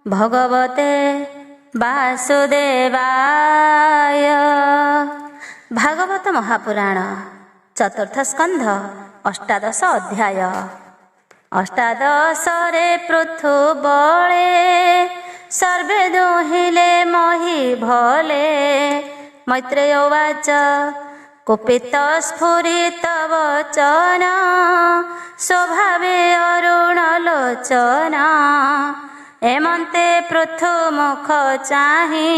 भगवते वासुदेवाय। भागवत महापुराण चतुर्थ स्कंध अष्टादश अध्याय। अष्टादशरे पृथु बळे सर्वे दुहिले मही भले। मैत्रेय उवाच कुपित स्फुरित वचन स्वभावे अरुणलोचना। एमन्ते पृथु मुख चाहि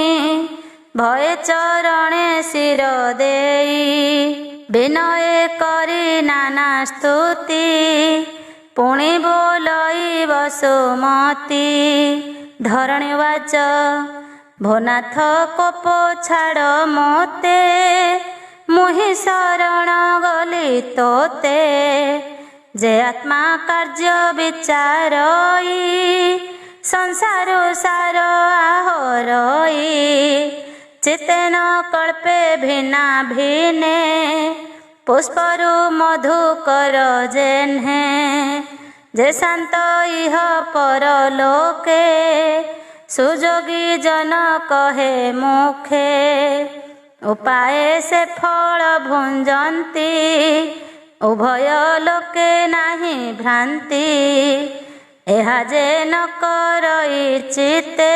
भये चरणे शिर देई। विनय करी नाना स्तुति पुणी बोलई वसुमती। धरणी वाच भोनाथ कोप छाड़ मोते मुहि शरण गली तोते। जे आत्मा कार्य विचारई संसार सार आहरई। चितेन कल्पे भिन्ना भिन्ने पुष्परु मधुकर जेन्हे। जे शांत इह परलोके सुजोगी जन कहे मुखे। उपाय से फल भुंजंती उभय लोके नाही भ्रांति। एहा जे न करई चिते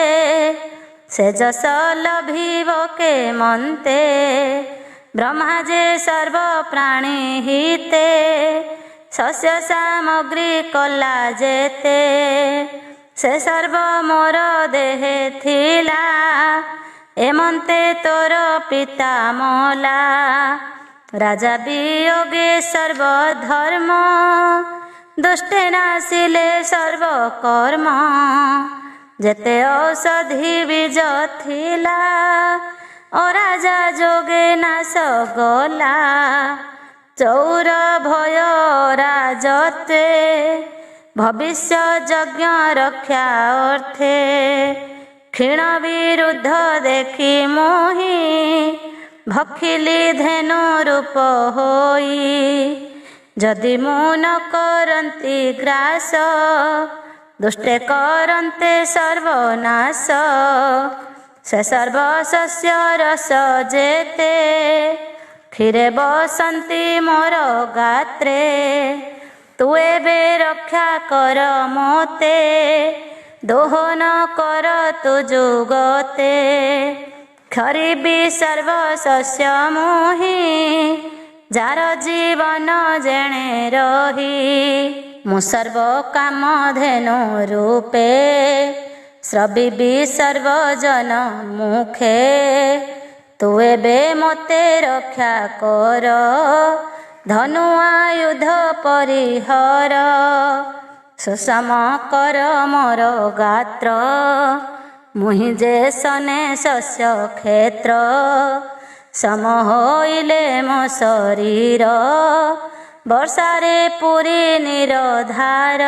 से जस लभिब के मन्ते। ब्रह्मा जे सर्व प्राणी हिते शस्य सामग्री कला जेते। से सर्व मोर देहे थिला एमन्ते तोर पिता मला। राजा वियोगे सर्वधर्म दुष्टे नासिले सर्वकर्म। जेते औषधि बीज थिला अराजा जोगे नाश गला। चौर भय राजते भविष्य यज्ञ रक्षा अर्थे। क्षीण विरुद्ध देखी मोहि भक्षिली धेनु रूप होई। जदि मु न करन्ति ग्रास दुष्टे करन्ते सर्वनाश। से सर्व शस्य रस जेते क्षीरे बसन्ति मोर गात्रे। तु एबे रक्षा कर मोते दोहन कर तु जुगते। खरिबी सर्व शस्य मोहि जार जीवन जेणे रही। मु सर्व काम धेनु रूपे स्रविबी सर्वजन मुखे। तु एबे मोते रक्षा कर धनु आयुध परिहर। सुषम कर मोर गात्र मुहि जे सने शस्य क्षेत्र। सम होइले मो शरीर वर्षारे पुरी निरधार।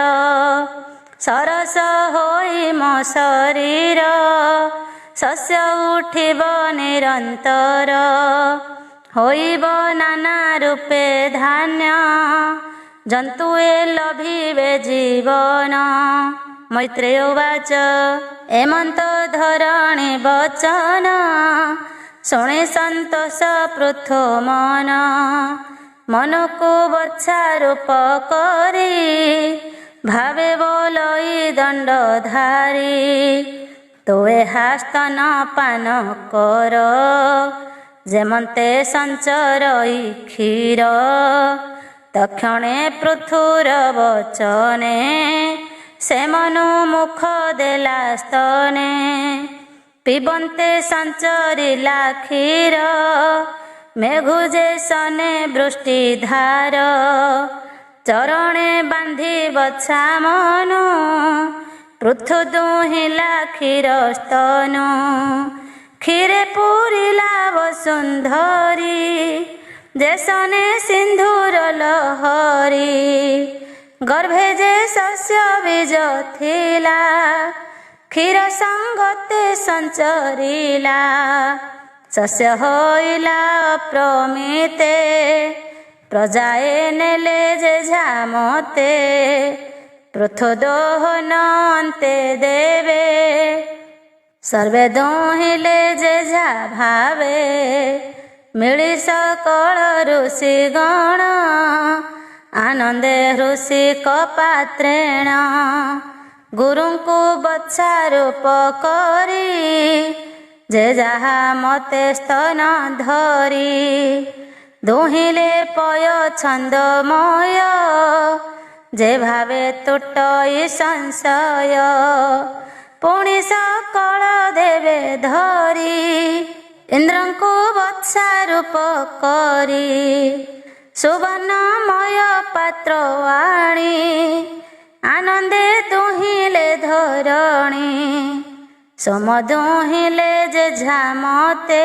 सरस होई मो शरीर शस्य उठिब निरंतर। होइब नाना रूपे धान्य जन्तुए लभिबे जीवन। मैत्रेय उवाच एमन्त धरणी वचन शुणे सन्तोष पृथु मन। मनकु बच्छा रूप करी भावे बोलई दण्डधारी। तो एहा स्तन पान कर जेमन्ते संचरई क्षीर। तक्षणे पृथुर वचने से मनु मुख देला स्तने। पिबन्ते संचरिला क्षीर मेघुजे सने वृष्टि धार। चरणे बांधी बच्छा मनु पृथु दुहिला क्षीर स्तनु। क्षीरे पूरिला वसुन्धरी जे सने सिन्धुर लहरी। गर्भे जे शस्य बीज थिला क्षीर संगते संचरिला। शस्य होइला प्रमिते प्रजाए नेले जे झामते। ପୃଥୁ ଦୋହନ ଅନ୍ତେ ଦେବେ। ସର୍ବେ ଦୁହିଁଲେ ଯେଝା ଭାବେ ମିଳି ସକଳ ଋଷି ଗଣ ଆନନ୍ଦେ ହୃଷିକ ପାତ୍ରେଣ। ଗୁରୁଙ୍କୁ ବତ୍ସା ରୂପ କରି ଯେ ଯାହା ମତେ ସ୍ତନ ଧରି। ଦୁହିଁଲେ ପୟ ଛନ୍ଦମୟ ଯେ ଭାବେ ତୁଟଇ ସଂଶୟ। ପୁଣି ସକଳ ଦେବେ ଧରି ଇନ୍ଦ୍ରଙ୍କୁ ବତ୍ସା ରୂପ କରି। ସୁବର୍ଣ୍ଣମୟ ପାତ୍ର ଆଣି ଆନନ୍ଦେ ଦୁହିଁଲେ ଧରଣୀ। ସୋମ ଦୁହିଁଲେ ଯେଝା ମତେ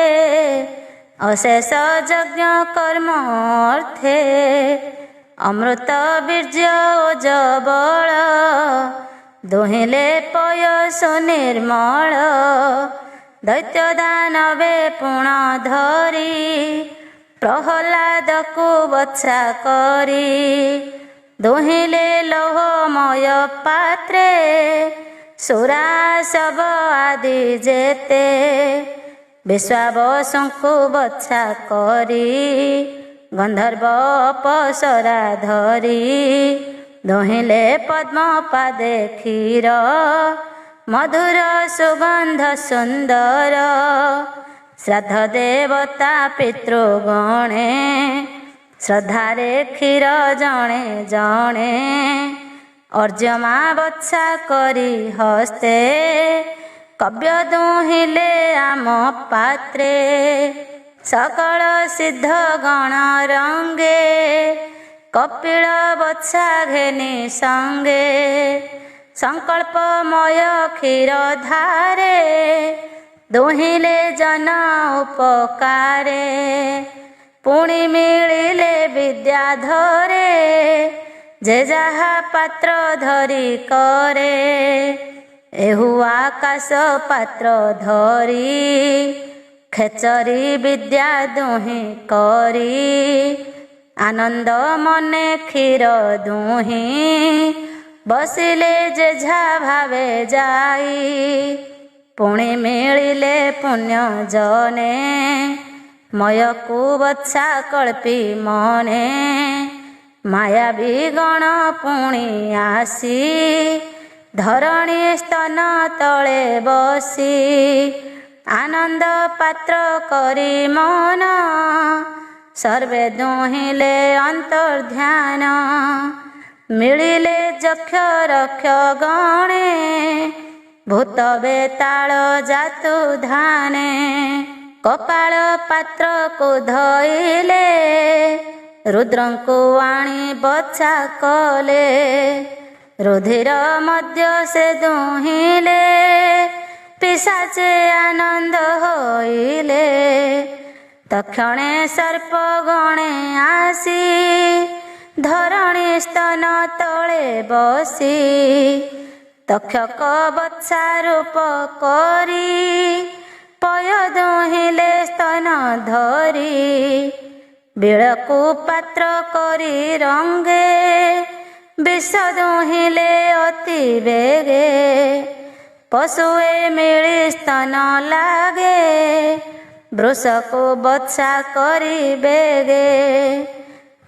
ଅଶେଷ ଯଜ୍ଞ କର୍ମ ଅର୍ଥେ। ଅମୃତ ବୀର୍ଯ୍ୟ ଓଜବଳ ଦୁହିଁଲେ ପୟ ସୁନିର୍ମଳ। ଦୈତ୍ୟ ଦାନବେ ପୁଣ ଧରି ପ୍ରହ୍ଲାଦକୁ ବତ୍ସା କରି। ଦୁହିଁଲେ ଲୌହମୟ ପାତ୍ରେ ସୁରା ଶବ ଆଦି ଯେତେ। ବିଶ୍ୱାବସୁଙ୍କୁ ବତ୍ସା କରି ଗନ୍ଧର୍ବ ଅପସରା ଧରି। ଦୁହିଁଲେ ପଦ୍ମ ପାଦେ କ୍ଷୀର ମଧୁର ସୁଗନ୍ଧ ସୁନ୍ଦର। ଶ୍ରାଦ୍ଧ ଦେବତା ପିତୃଗଣେ ଶ୍ରଦ୍ଧାରେ କ୍ଷୀର ଜଣେ ଜଣେ। ଅର୍ଜମା ବତ୍ସା କରି ହସ୍ତେ କବ୍ୟ ଦୁହିଁଲେ ଆମ ପାତ୍ରେ। ସକଳ ସିଦ୍ଧ ଗଣ ରଙ୍ଗେ କପିଳ ବତ୍ସା ଘେନି ସଙ୍ଗେ। ସଂକଳ୍ପମୟ କ୍ଷୀର ଧାରେ ଦୁହିଁଲେ ଜନ ଉପକାରେ। ପୁଣି ମିଳିଲେ ବିଦ୍ୟାଧରେ ଯେ ଯାହା ପାତ୍ର ଧରି କରେ। ଏହୁ ଆକାଶ ପାତ୍ର ଧରି ଖେଚରୀ ବିଦ୍ୟା ଦୁହିଁ କରି। ଆନନ୍ଦ ମନେ କ୍ଷୀର ଦୁହିଁ ବସିଲେ ଯେଝା ଭାବେ ଯାଇ। ପୁଣି ମିଳିଲେ ପୁଣ୍ୟ ଜନେ ମୟକୁ ବତ୍ସା କଳ୍ପି ମନେ। ମାୟାବୀ ଗଣ ପୁଣି ଆସି ଧରଣୀ ସ୍ତନ ତଳେ ବସି। ଆନନ୍ଦ ପାତ୍ର କରି ମନ ସର୍ବେ ଦୁହିଁଲେ ଅନ୍ତର୍ଧ୍ୟାନ। ମିଳିଲେ ଯକ୍ଷ ରକ୍ଷ ଗଣେ ଭୂତ ବେତାଳ ଜାତୁ ଧାନେ। କପାଳ ପାତ୍ରକୁ ଧଇଲେ ରୁଦ୍ରଙ୍କୁ ଆଣି ବତ୍ସା କଲେ। ରୁଧିର ମଧ୍ୟ ସେ ଦୁହିଁଲେ ପିଶାଚେ ଆନନ୍ଦ ହୋଇଲେ। ତକ୍ଷଣେ ସର୍ପ ଗଣେ ଆସି ଧରଣୀ ସ୍ତନ ତଳେ ବସି। ତକ୍ଷକ ବତ୍ସା ରୂପ କରି ପୟ ଦୁହିଁଲେ ସ୍ତନ ଧରି। ବିଳକୁ ପାତ୍ର କରି ରଙ୍ଗେ ବିଷ ଦୁହିଁଲେ ଅତି ବେଗେ। ପଶୁଏ ମିଳି ସ୍ତନ ଲାଗେ ବୃଷକୁ ବତ୍ସା କରି ବେଗେ।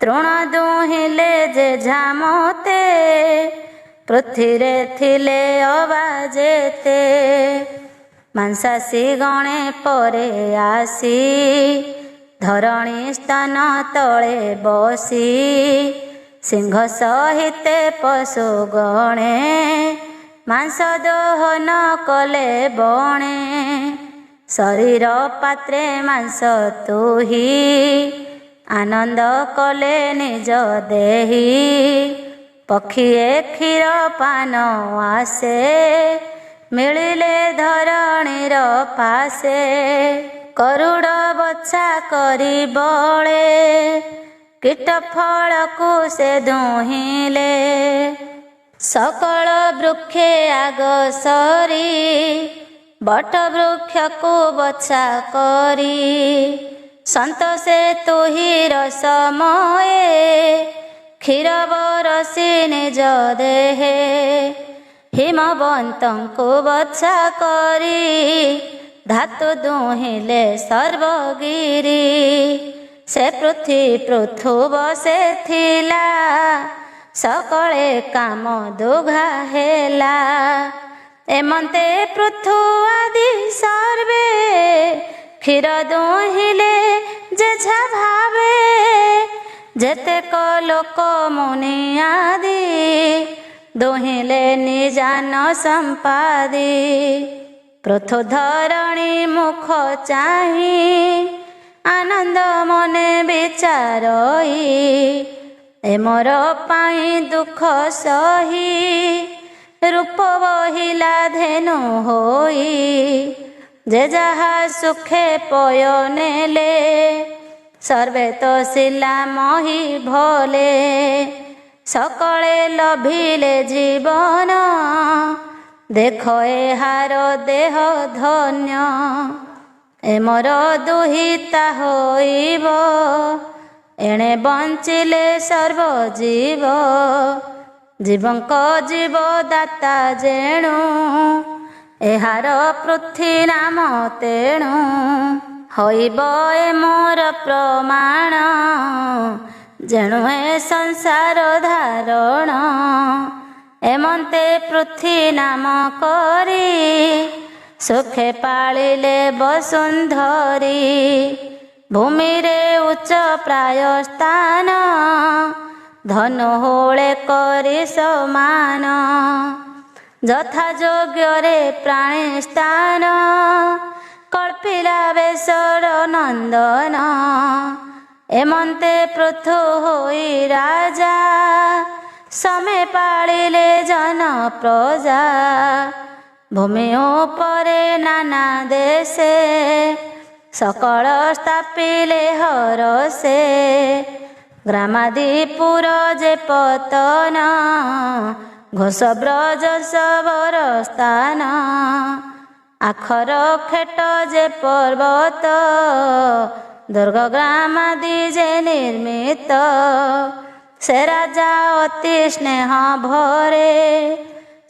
ତୃଣ ଦୁହିଁଲେ ଯେଝା ମତେ ପୃଥିରେ ଥିଲେ ଅବା ଯେତେ। ମାଂସାଶୀ ଗଣେ ପରେ ଆସି ଧରଣୀ ସ୍ତନ ତଳେ ବସି। ସିଂହ ସହିତେ ପଶୁ ଗଣେ ମାଂସ ଦୋହନ କଲେ ବଣେ। ଶରୀର ପାତ୍ରେ ମାଂସ ତୁହି ଆନନ୍ଦ କଲେ ନିଜ ଦେହି। ପକ୍ଷୀଏ କ୍ଷୀର ପାନ ଆସେ ମିଳିଲେ ଧରଣୀର ପାଶେ। କରୁଡ଼ ବତ୍ସା କରି ବଳେ କୀଟ ଫଳକୁ ସେ ଦୁହିଁଲେ। ସକଳ ବୃକ୍ଷେ ଆଗ ସରି ବଟ ବୃକ୍ଷକୁ ବତ୍ସା କରି। ସନ୍ତୋଷେ ତୁହି ରସମୟେ କ୍ଷୀର ବରସି ନିଜ ଦେହେ ହିମବନ୍ତଙ୍କୁ ବଛା କରି ଧାତୁ ଦୁହିଁଲେ ସର୍ବଗିରି। ସେ ପୃଥୁ ବସେ ଥିଲା ସକଳେ କାମ ଦୁଘା ହେଲା। ଏମନ୍ତେ ପୃଥୁ ଆଦି ସର୍ବେ କ୍ଷୀର ଦୁହିଁଲେ ଯେଝା ଭାବେ। ଯେତେକ ଲୋକ ମୁନି ଆଦି ଦୁହିଁଲେ ନିଜାନ ସମ୍ପାଦି। ପୃଥୁ ଧରଣୀ ମୁଖ ଚାହିଁ ଆନନ୍ଦ ମନେ ବିଚାରଇ। ଏ ମୋର ପାଇଁ ଦୁଃଖ ସହି ରୂପ ବହିଲା ଧେନୁ ହୋଇ। ଯେ ଯାହା ସୁଖେ ପୟ ନେଲେ ସର୍ବେ ତୋଷିଲା ମହି ଭଲେ। ସକଳେ ଲଭିଲେ ଜୀବନ ଦେଖ ଏହାର ଦେହ ଧନ୍ୟ। ଏ ମୋର ଦୁହିତା ହୋଇବ ଏଣେ ବଞ୍ଚିଲେ ସର୍ବଜୀବ। ଜୀବଙ୍କ ଜୀବ ଦାତା ଯେଣୁ ଏହାର ପୃଥ୍ୱୀ ନାମ ତେଣୁ। ହୋଇବ ଏ ମୋର ପ୍ରମାଣ ଯେଣୁ ଏ ସଂସାର ଧାରଣ। ଏମନ୍ତେ ପୃଥ୍ୱୀ ନାମ କରି ସୁଖେ ପାଳିଲେ ବସୁନ୍ଧରୀ। ଭୂମିରେ ଉଚ୍ଚ ପ୍ରାୟ ସ୍ଥାନ ଧନୁ ହୋଳେ କରି ସମାନ। ଯଥା ଯୋଗ୍ୟରେ ପ୍ରାଣୀ ସ୍ଥାନ କଳ୍ପିଲା ବେଶର ନନ୍ଦନ। ଏମନ୍ତେ ପୃଥୁ ହୋଇ ରାଜା ସମେ ପାଳିଲେ ଜନ ପ୍ରଜା। ଭୂମି ଉପରେ ନାନା ଦେଶେ ସକଳ ସ୍ଥାପିଲେ ହରସେ। ଗ୍ରାମାଦିପୁର ଯେ ପତନ ଘୋଷ ବ୍ରଜ ସବର ସ୍ଥାନ। ଆଖର ଖେଟ ଯେ ପର୍ବତ ଦୁର୍ଗ ଗ୍ରାମାଦି ଯେ ନିର୍ମିତ। ସେ ରାଜା ଅତି ସ୍ନେହ ଭରେ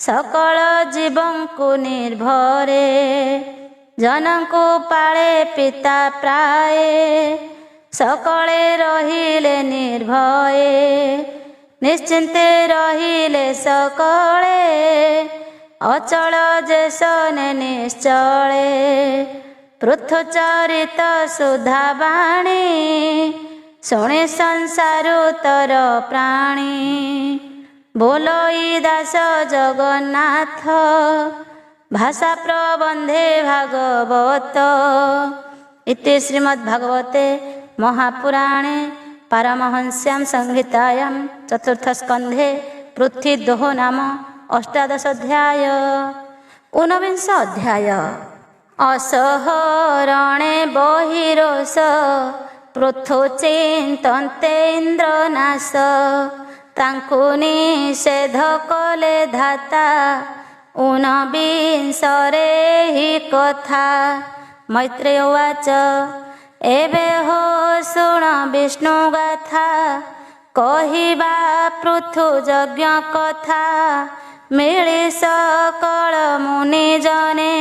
ସକଳ ଜୀବଙ୍କୁ ନିର୍ଭରେ। ଜନଙ୍କୁ ପାଳେ ପିତା ପ୍ରାଏ ସକଳେ ରହିଲେ ନିର୍ଭଏ। ନିଶ୍ଚିନ୍ତେ ରହିଲେ ସକଳେ ଅଚଳ ଯେ ସନେ ନିଶ୍ଚଳେ। ପୃଥୁ ଚରିତ ସୁଧା ବାଣୀ ଶୁଣି ସଂସାରୁ ତର ପ୍ରାଣୀ। ବୋଲଇ ଦାସ ଜଗନ୍ନାଥ ଭାଷା ପ୍ରବନ୍ଧେ ଭାଗବତ। ଇତି ଶ୍ରୀମଦ୍ଭାଗବତେ ମହାପୁରାଣେ ପାରମହଂସ୍ୟାଂ ସଂହିତାୟାଂ ଚତୁର୍ଥ ସ୍କନ୍ଧେ ପୃଥ୍ୱୀଦୋହ ନାମ ଅଷ୍ଟାଦଶୋଧ୍ୟାୟ। ঊনবিଂଶ ଅଧ୍ୟାୟ। ଅସହରଣେ ବହିରୋଷ ପୃଥୁ ଚିନ୍ତନ୍ତେ ଇନ୍ଦ୍ରନାଶ। ତାଙ୍କୁ ନିଷେଧ କଲେ ଧାତା ঊনବିଂଶରେ ହି କଥା। ମୈତ୍ରେୟ ଉବାଚ ଏବେ ହୋ ଶୁଣ ବିଷ୍ଣୁ ଗାଥା। କହିବା ପୃଥୁ ଯଜ୍ଞ କଥା। ମିଳି ସକଳ ମୁନି ଜନେ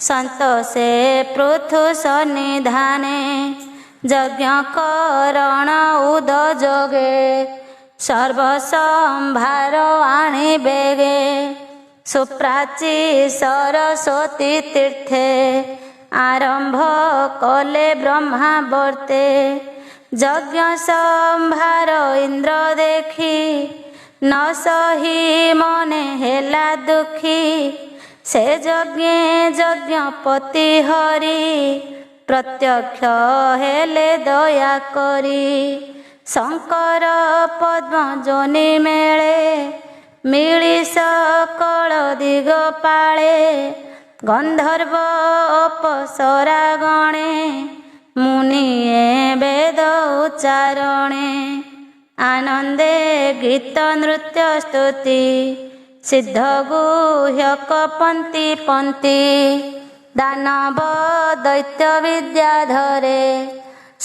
ସନ୍ତୋଷେ ପୃଥୁ ସନ୍ନିଧାନେ। ଯଜ୍ଞ କରଣ ଉଦଯୋଗେ ସର୍ବସମ୍ଭାର ଆଣି ବେଗେ। ସୁପ୍ରାଚୀ ସରସ୍ୱତୀ ତୀର୍ଥେ ଆରମ୍ଭ କଲେ ବ୍ରହ୍ମାବର୍ତ୍ତେ। ଯଜ୍ଞ ସମ୍ଭାର ଇନ୍ଦ୍ର ଦେଖି ନ ସହି ମନେ ହେଲା ଦୁଃଖୀ। ସେ ଯଜ୍ଞେ ଯଜ୍ଞପତି ହରି ପ୍ରତ୍ୟକ୍ଷ ହେଲେ ଦୟା କରି। ଶଙ୍କର ପଦ୍ମ ଯୋନି ମେଳେ ମିଳି ସକଳ ଦିଗ ପାଳେ। ଗନ୍ଧର୍ବ ଅପସରା ଗଣେ ମୁନିଏ ବେଦ ଉଚ୍ଚାରଣେ। ଆନନ୍ଦେ ଗୀତ ନୃତ୍ୟ ସ୍ତୁତି ସିଦ୍ଧ ଗୁହ୍ୟକ ପନ୍ତି ପନ୍ତି। ଦାନବ ଦୈତ୍ୟ ବିଦ୍ୟାଧରେ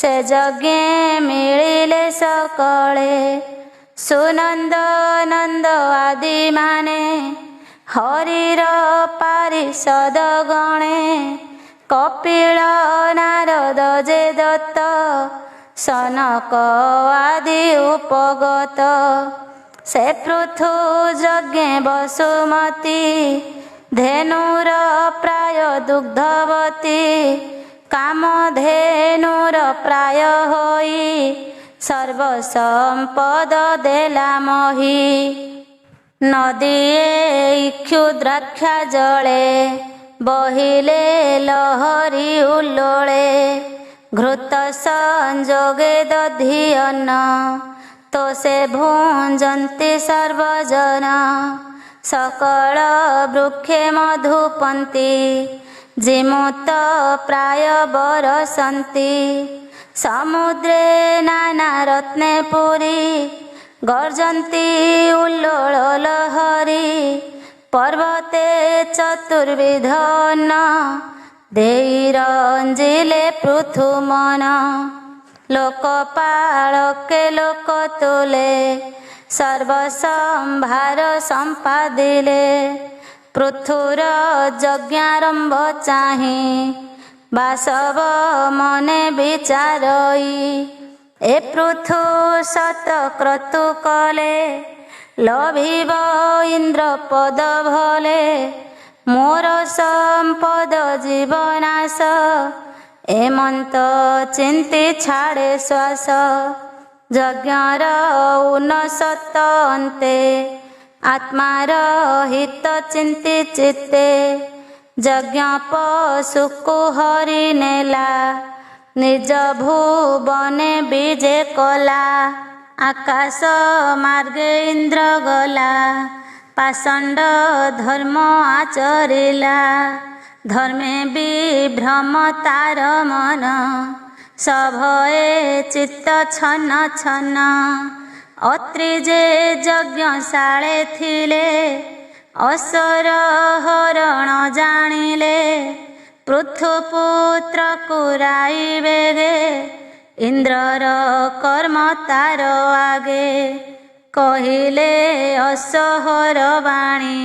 ସେ ଯଜ୍ଞେ ମିଳିଲେ ସକଳେ। ସୁନନ୍ଦ ନନ୍ଦ ଆଦି ମାନେ ହରିର ପାରିଷଦ ଗଣେ କପିଳ ନାରଦ ଯେ ଦତ୍ତ ସନକ ଆଦି ଉପଗତ ସେ ପୃଥୁ ଯଜ୍ଞେ ବସୁମତୀ ଧେନୁର ପ୍ରାୟ ଦୁଗ୍ଧବତୀ କାମଧେନୁର ପ୍ରାୟ ହୋଇ ସର୍ବସମ୍ପଦ ଦେଲା ମହି ନଦୀଏ ଇକ୍ଷୁଦ୍ରାକ୍ଷା ଜଳେ ବହିଲେ ଲହରୀ ଉଲ୍ଲୋଳେ ଘୃତ ସଂଯୋଗେ ଦଧି ଅନ୍ନ ତ ସେ ଭୁଞ୍ଜନ୍ତି ସର୍ବଜନ ସକଳ ବୃକ୍ଷେ ମଧୁପନ୍ତି ଜିମୁତ ପ୍ରାୟ ବରସନ୍ତି ସମୁଦ୍ରେ ନାନା ରତ୍ନେ ପୁରୀ ଗର୍ଜନ୍ତି ଉଲ୍ଲୋଳ ଲହରୀ ପର୍ବତେ ଚତୁର୍ବିଧ ଅନ୍ନ ଦେଇ ରଞ୍ଜିଲେ ପୃଥୁ ମନ ଲୋକପାଳକେ ଲୋକ ତୁଲେ ସର୍ବସମ୍ଭାର ସମ୍ପାଦିଲେ ପୃଥୁର ଯଜ୍ଞାରମ୍ଭ ଚାହିଁ ବାସବ ମନେ ବିଚାରଇ ଏ ପୃଥୁ ସତ କ୍ରତୁ କଲେ ଲଭିବ ଇନ୍ଦ୍ର ପଦ ଭଲେ ମୋର ସମ୍ପଦ ଜୀବନାଶ ଏମନ୍ତ ଚିନ୍ତି ଛାଡ଼େ ଶ୍ୱାସ ଯଜ୍ଞର ଉନସତ ଅନ୍ତେ ଆତ୍ମାର ହିତ ଚିନ୍ତି ଚିତ୍ତେ ଯଜ୍ଞ ପଶୁକୁ ହରି ନେଲା ନିଜ ଭୁବନେ ବିଜେ କଲା ଆକାଶ ମାର୍ଗେ ଇନ୍ଦ୍ର ଗଲା ପାଷଣ୍ଡ ଧର୍ମ ଆଚରିଲା ଧର୍ମେ ବିଭ୍ରମ ତାର ମନ ସଭଏ ଚିତ୍ତ ଛନ ଛନ ଅତ୍ରି ଯେ ଯଜ୍ଞଶାଳେ ଥିଲେ ଅସର ହରଣ ଜାଣିଲେ ପୃଥୁପୁତ୍ରକୁ ରାଇବେ गे ଇନ୍ଦ୍ରର କର୍ମ ତାର ଆଗେ କହିଲେ ଅସହର ବାଣୀ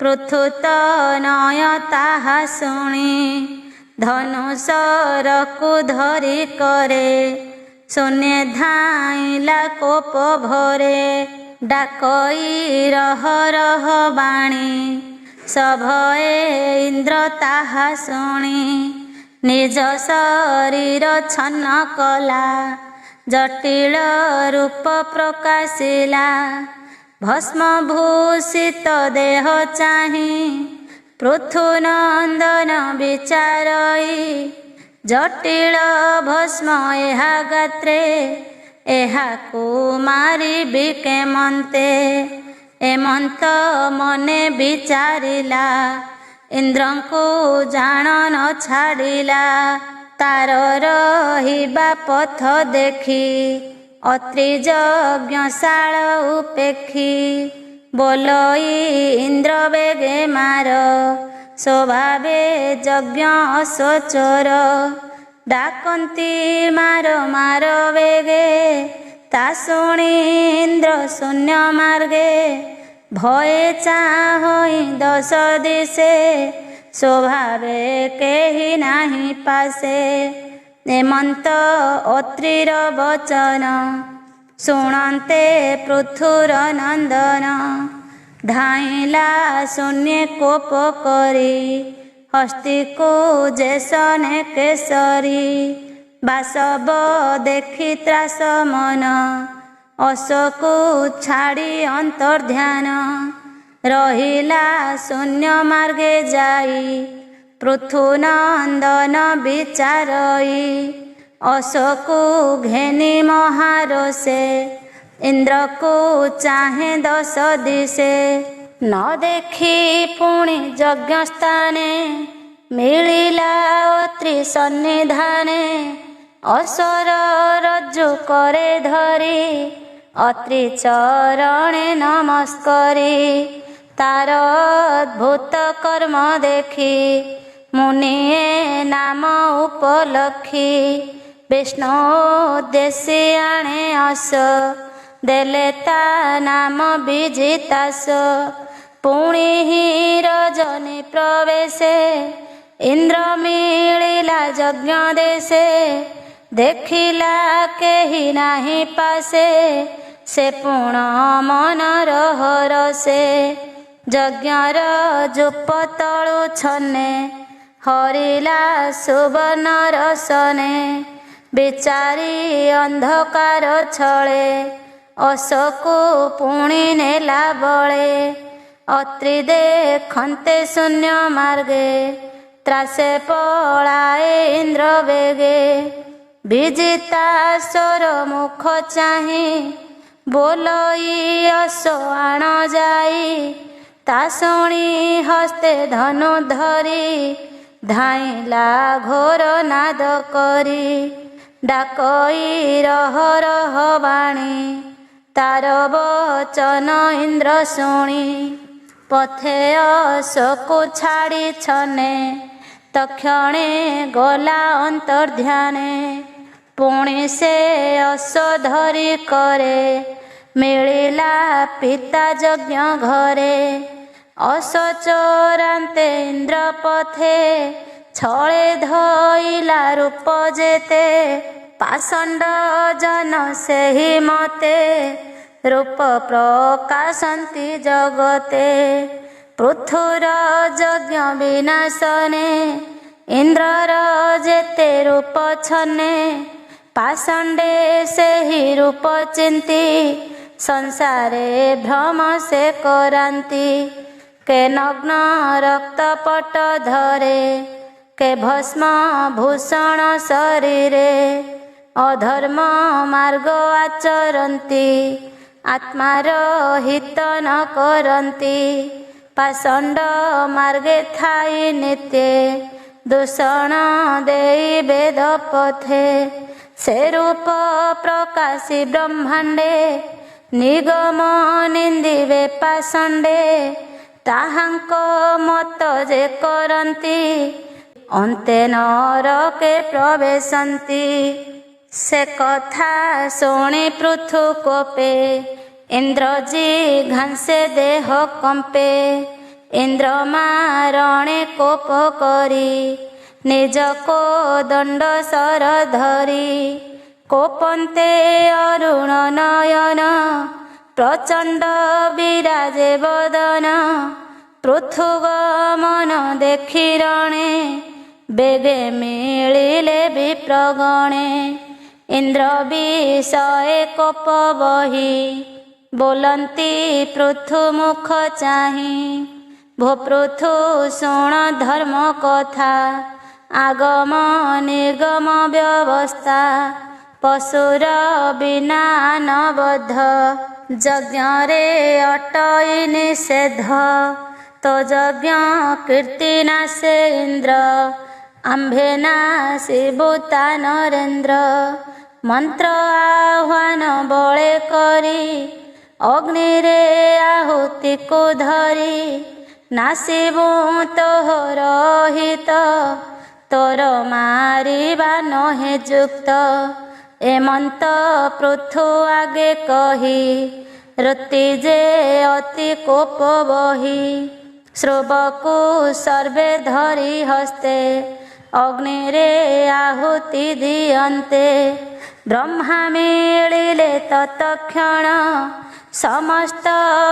ପୃଥୁତ ନୟ ତାହା ଶୁଣି ଧନୁଶରକୁ ଧରି କରେ ଶୂନ୍ୟ ଧାଇଲା କୋପ ଭରେ ଡାକଇ ରହ ରହ ବାଣୀ ସଭଏ ଇନ୍ଦ୍ର ତାହା ଶୁଣି ନିଜ ଶରୀର ଛନ୍ନ କଲା ଜଟିଳ ରୂପ ପ୍ରକାଶିଲା ଭସ୍ମଭୂଷିତ ଦେହ ଚାହିଁ ପୃଥୁ ନନ୍ଦନ ବିଚାରଇ ଜଟିଳ ଭସ୍ମ ଏହା ଗାତ୍ରେ ଏହାକୁ ମାରିବି କେମନ୍ତେ ଏମନ୍ତ ମନେ ବିଚାରିଲା ଇନ୍ଦ୍ରଙ୍କୁ ଜାଣ ନ ଛାଡ଼ିଲା ତାର ରହିବା ପଥ ଦେଖି ଅତ୍ରି ଯଜ୍ଞଶାଳ ଉପେକ୍ଷି ବୋଲଇ ଇନ୍ଦ୍ର ବେଗେ ମାର ସ୍ୱଭାବେ ଯଜ୍ଞ ଅସୋଚର ଡାକନ୍ତି ମାର ମାର ବେଗେ ତା ଶୁଣି ଇନ୍ଦ୍ର ଶୂନ୍ୟ ମାର୍ଗେ ଭଏ ଚାହଇ ଦଶ ଦିଶେ ସ୍ୱଭାବେ କେହି ନାହିଁ ପାଶେ ଏମନ୍ତ ଅତ୍ରିର ବଚନ ଶୁଣନ୍ତେ ପୃଥୁର ନନ୍ଦନ ଧାଇଁଲା ଶୂନ୍ୟ କୋପ କରି ହସ୍ତିକୁ ଯେସନେ କେଶରୀ ବାସବ ଦେଖି ତ୍ରାସ ମନ ଅଶୋକୁ ଛାଡ଼ି ଅନ୍ତର୍ଧ୍ୟାନ ରହିଲା ଶୂନ୍ୟ ମାର୍ଗେ ଯାଇ ପୃଥୁ ନନ୍ଦନ ବିଚାରଇ ଅଶୋକୁ ଘେନି ମହାରୋଷେ ଇନ୍ଦ୍ରକୁ ଚାହେଁ ଦଶ ଦିଶେ ନ ଦେଖି ପୁଣି ଯଜ୍ଞସ୍ଥାନେ ମିଳିଲା ଅତ୍ରି ସନ୍ନିଧାନେ ଅସର ରଜ୍ଜୁ କରେ ଧରି ଅତ୍ରି ଚରଣେ ନମସ୍କରି ତାର ଅଦ୍ଭୁତ କର୍ମ ଦେଖି ମୁନିଏ ନାମ ଉପଲକ୍ଷି ବିଷ୍ଣୁ ଉଦ୍ଦେଶ୍ୟ ଆଣେ ଅସ ଦେଲେ ତା ନାମ ବିଜିତାସ। ପୁଣି ହିଁ ରଜନୀ ପ୍ରବେଶେ ଇନ୍ଦ୍ର ମିଳିଲା ଯଜ୍ଞ ଦେଶେ। ଦେଖିଲା କେହି ନାହିଁ ପାଶେ ସେ ପୁଣ ମନର ହରସେ। ଯଜ୍ଞର ଜୁପ ତଳୁ ଛନେ ହରିଲା ସୁବର୍ଣ୍ଣ ରସନେ। ବିଚାରି ଅନ୍ଧକାର ଛଳେ ଅଶକୁ ପୁଣି ନେଲା ବଳେ। ଅତ୍ରି ଦେଖନ୍ତେ ଶୂନ୍ୟ ମାର୍ଗେ ତ୍ରାସେ ପଳାଏ ଇନ୍ଦ୍ର ବେଗେ। ବିଜିତାସର ମୁଖ ଚାହିଁ ବୋଲଇ ଅଶ ଆଣ ଯାଇ। ତା ଶୁଣି ହସ୍ତେ ଧନୁ ଧରି ଧାଇଁଲା ଘୋର ନାଦ କରି। ଡାକଇ ରହ ରହ ବାଣୀ ତାର ବଚନ ଇନ୍ଦ୍ର ଶୁଣି। ପଥେ ଅଶକୁ ଛାଡ଼ି ଛନେ ତକ୍ଷଣେ ଗଲା ଅନ୍ତର୍ଧ୍ୟାନେ। ପୁଣି ସେ ଅଶ ଧରି କରେ ମିଳିଲା ପିତା ଯଜ୍ଞ ଘରେ। ଅଶ ଚୋରାନ୍ତେ ଇନ୍ଦ୍ର ପଥେ ଛଳେ ଧଇଲା ରୂପ ଯେତେ। ପାଷଣ୍ଡ ଜନ ସେହି ମତେ ରୂପ ପ୍ରକାଶନ୍ତି ଜଗତେ। ପୃଥୁର ଯଜ୍ଞ ବିନାଶନେ ଇନ୍ଦ୍ରର ଯେତେ ରୂପ ଛନେ। ପାଷଣ୍ଡେ ସେହି ରୂପ ଚିନ୍ତି ସଂସାରେ ଭ୍ରମ ସେ କରାନ୍ତି। କେ ନଗ୍ନ ରକ୍ତପଟ ଧରେ କେ ଭସ୍ମ ଭୂଷଣ ଶରୀରେ। ଅଧର୍ମ ମାର୍ଗ ଆଚରନ୍ତି ଆତ୍ମାର ହିତ ନ କରନ୍ତି। ପାଷଣ୍ଡ ମାର୍ଗେ ଥାଇ ନିତ୍ୟେ ଦୂଷଣ ଦେଇ ବେଦ ପଥେ। ସେ ରୂପ ପ୍ରକାଶୀ ବ୍ରହ୍ମାଣ୍ଡେ ନିଗମ ନିନ୍ଦିବେ ପାଷଣ୍ଡେ। ତାହାଙ୍କ ମତ ଯେ କରନ୍ତି ଅନ୍ତେ ନରକେ ପ୍ରବେଶନ୍ତି। ସେ କଥା ଶୁଣି ପୃଥୁ କୋପେ ଇନ୍ଦ୍ର ଜିଘାଂସେ ଦେହ କମ୍ପେ। ଇନ୍ଦ୍ର ମାରଣେ କୋପ କରି ନିଜ କୋଦଣ୍ଡ ଶର ଧରି। କୋପନ୍ତେ ଅରୁଣ ନୟନ ପ୍ରଚଣ୍ଡ ବିରାଜେ ବଦନ। ପୃଥୁ ଗମନ ଦେଖି ରଣେ ବେଗେ ମିଳିଲେ ବିପ୍ରଗଣେ। ଇନ୍ଦ୍ର ବିଷଏ କୋପ ବହି ବୋଲନ୍ତି ପୃଥୁ ମୁଖ ଚାହିଁ। ଭୋ ପୃଥୁ ଶୁଣ ଧର୍ମ କଥା ଆଗମ ନିର୍ଗମ ବ୍ୟବସ୍ଥା। ପଶୁର ବିନା ଅନବଦ୍ଧ ଯଜ୍ଞରେ ଅଟଇ ନିଷେଧ। ତୋ ଯଜ୍ଞ କୀର୍ତ୍ତି ନାଶେ ଇନ୍ଦ୍ର ଆମ୍ଭେ ନାଶିବୁତା ନରେନ୍ଦ୍ର। ମନ୍ତ୍ର ଆହ୍ୱାନ ବଳେ କରି ଅଗ୍ନିରେ ଆହୁତିକୁ ଧରି। ନାଶିବୁ ତୋହର ହିତ ତୋର ମାରିବା ନହେ ଯୁକ୍ତ। ଏମନ୍ତ ପୃଥୁ ଆଗେ କହି ଋତି ଯେ ଅତି କୋପ ବହି। ଶ୍ରୁବକୁ ସର୍ବେ ଧରି ହସ୍ତେ ଅଗ୍ନିରେ ଆହୁତି ଦିଅନ୍ତେ। ବ୍ରହ୍ମା ମିଳିଲେ ତତକ୍ଷଣ ସମସ୍ତ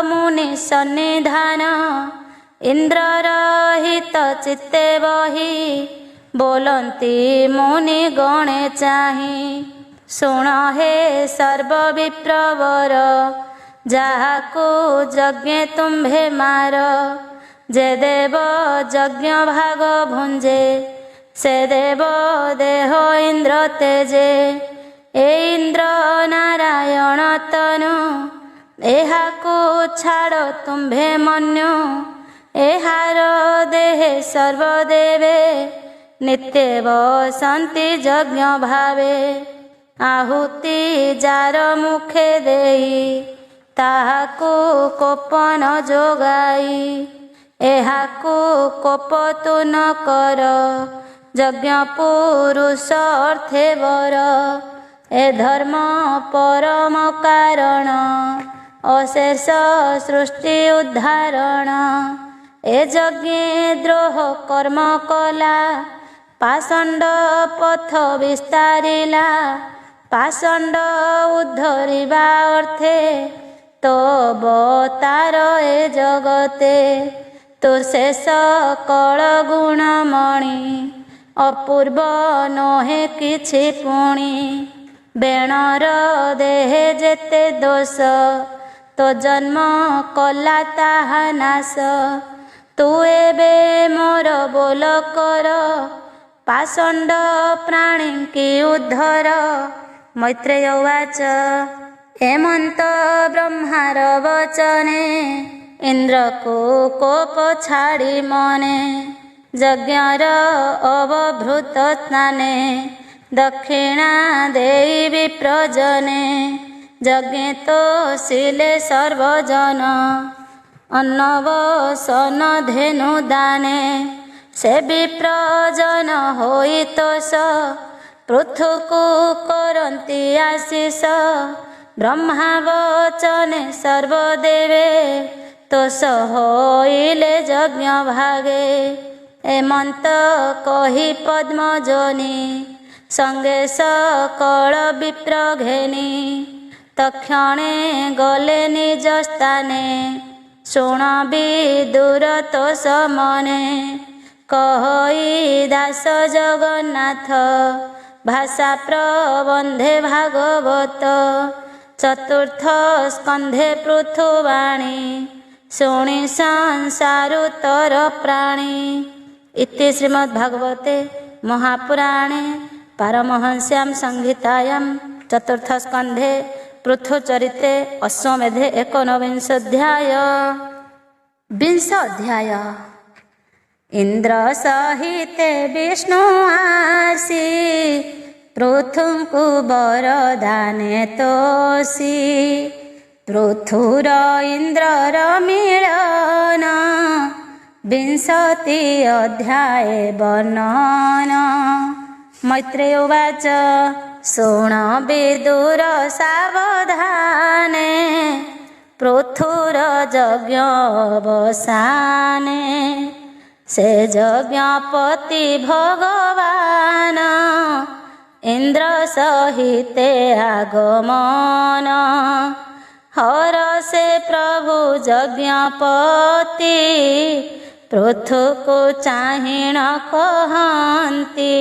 ମୁନି ସନ୍ନିଧାନ। ଇନ୍ଦ୍ରର ହିତ ଚିତ୍ତେ ବହି ବୋଲନ୍ତି ମୁନି ଗଣେ ଚାହିଁ। ଶୁଣ ହେ ସର୍ବ ବିପ୍ରବର ଯାହାକୁ ଯଜ୍ଞେ ତୁମ୍ଭେ ମାର। ଯେ ଦେବ ଯଜ୍ଞ ଭାଗ ଭୁଞ୍ଜେ ସେ ଦେବ ଦେହ ଇନ୍ଦ୍ର ତେଜେ। ଏ ଇନ୍ଦ୍ର ନାରାୟଣ ତନୁ ଏହାକୁ ଛାଡ଼ ତୁମ୍ଭେ ମନ୍ୟୁ। ଏହାର ଦେହେ ସର୍ବଦେବେ ନିତ୍ୟ ବସନ୍ତି ଯଜ୍ଞ ଭାବେ। ଆହୁତି ଯାର ମୁଖେ ଦେଇ ତାହାକୁ କୋପ ନ ଯୋଗାଇ। ଏହାକୁ କୋପ ତୁ ନ କର ଯଜ୍ଞ ପୁରୁଷ ଅର୍ଥେ ବର। ଏ ଧର୍ମ ପରମ କାରଣ ଅଶେଷ ସୃଷ୍ଟି ଉଦ୍ଧାରଣ। ଏ ଯଜ୍ଞେ ଦ୍ରୋହ କର୍ମ କଲା ପାଷଣ୍ଡ ପଥ ବିସ୍ତାରିଲା। ପାଷଣ୍ଡ ଉଦ୍ଧରିବା ଅର୍ଥେ ତୋ ଅବତାର ଏ ଜଗତେ। ତୋ ଶେଷ କଳ ଗୁଣମଣି ଅପୂର୍ବ ନୁହେଁ କିଛି ପୁଣି। ବେଣର ଦେହେ ଯେତେ ଦୋଷ ତୋ ଜନ୍ମ କଲା ତାହା ନାଶ। ତୁ ଏବେ ମୋର ବୋଲ କର ପାଷଣ୍ଡ ପ୍ରାଣୀଙ୍କି ଉଦ୍ଧର। ମୈତ୍ରେୟ ଉବାଚ ଏମନ୍ତ ବ୍ରହ୍ମାର ବଚନେ ଇନ୍ଦ୍ରକୁ କୋପ ଛାଡ଼ି ମନେ। ଯଜ୍ଞର ଅବଭୃତ ସ୍ନାନେ ଦକ୍ଷିଣା ଦେଇ ବିପ୍ରଜନେ। ଯଜ୍ଞେ ତୋଷିଲେ ସର୍ବଜନ ଅନ୍ନବସନ ଧେନୁ ଦାନେ। ସେ ବିପ୍ରଜନ ହୋଇ ତୋଷ ପୃଥୁକୁ କରନ୍ତି ଆଶିଷ। ବ୍ରହ୍ମା ବଚନେ ସର୍ବଦେବେ ତୋଷ ହୋଇଲେ ଯଜ୍ଞ ଭାଗେ। ଏମନ୍ତ କହି ପଦ୍ମଜନି ସଙ୍ଗେ ସକଳ ବିପ୍ର ଘେନି। ତକ୍ଷଣେ ଗଲେ ନିଜ ସ୍ଥାନେ ଶୁଣ ବିଦୁର ତୋଷ ମନେ। କହି ଦାସ ଜଗନ୍ନାଥ ଭାଷା ପ୍ରବନ୍ଧେ ଭାଗବତ। ଚତୁର୍ଥ ସ୍କନ୍ଧେ ପୃଥୁବାଣୀ ଶୁଣି ସଂସାରୁତର ପ୍ରାଣୀ। ଇତି ଶ୍ରୀମଦ୍ଭାଗବତେ ମହାପୁରାଣେ ପାରମହଂସ୍ୟାଂ ସଂହିତାୟାଂ ଚତୁର୍ଥ ସ୍କନ୍ଧେ ପୃଥୁଚରିତେ ଅଶ୍ୱମେଧେ ଏକନବିଂଶୋऽଧ୍ୟାୟ। ବିଂଶ ଅଧ୍ୟାୟ। ଇନ୍ଦ୍ର ସହିତେ ବିଷ୍ଣୁ ଆସି ପୃଥୁଙ୍କୁ ବରଦାନେ ତୋଷି। ପୃଥୁର ଇନ୍ଦ୍ରର ମିଳନ ବିଂଶତି ଅଧ୍ୟାୟେ ବର୍ଣ୍ଣନ। ମୈତ୍ରେୟ ଉବାଚ ଶୁଣ ବିଦୁର ସାବଧାନେ ପୃଥୁର ଯଜ୍ଞ ଅବସାନେ। ସେ ଯଜ୍ଞପତି ଭଗବାନ ଇନ୍ଦ୍ର ସହିତେ ଆଗମନ। ହରଷେ ପ୍ରଭୁ ଯଜ୍ଞପତି ପୃଥୁକୁ ଚାହିଁଣ କହନ୍ତି।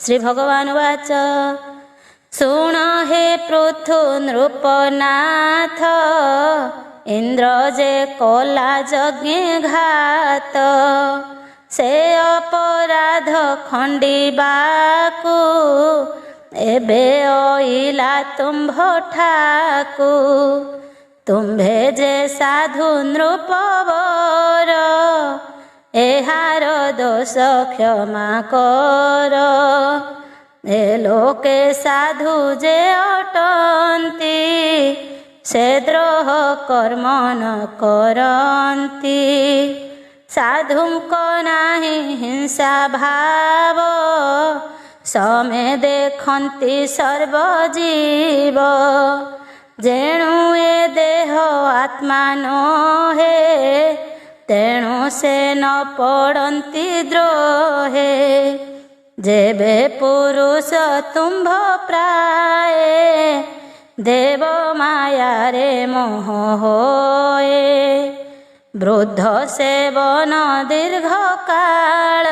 ଶ୍ରୀ ଭଗବାନ ଉବାଚ ଶୁଣ ହେ ପୃଥୁ ନୃପନାଥ ଇନ୍ଦ୍ର ଯେ କଲା ଯଜ୍ଞେ ଘାତ। ସେ ଅପରାଧ ଖଣ୍ଡିବାକୁ ଏବେ ଅଇଲା ତୁମ୍ଭ ଠାକୁ। ତୁମ୍ଭେ ଯେ ସାଧୁ ନୃପବର ଏହାର ଦୋଷ କ୍ଷମା କର। ଏ ଲୋକେ ସାଧୁ ଯେ ଅଟନ୍ତି ସେ ଦ୍ରୋହ କର୍ମ ନ କରନ୍ତି। ସାଧୁଙ୍କ ନାହିଁ ହିଂସା ଭାବ ସମେ ଦେଖନ୍ତି ସର୍ବଜୀବ। ଯେଣୁ ଏ ଦେହ ଆତ୍ମା ନୋହେ ତେଣୁ ସେ ନ ପଡ଼ନ୍ତି ଦ୍ରୋହେ। ଯେବେ ପୁରୁଷ ତୁମ୍ଭ ପ୍ରାଏ ଦେବ ମାୟାରେ ମୋହ ହୋଏ। ବୃଦ୍ଧ ସେବନ ଦୀର୍ଘ କାଳ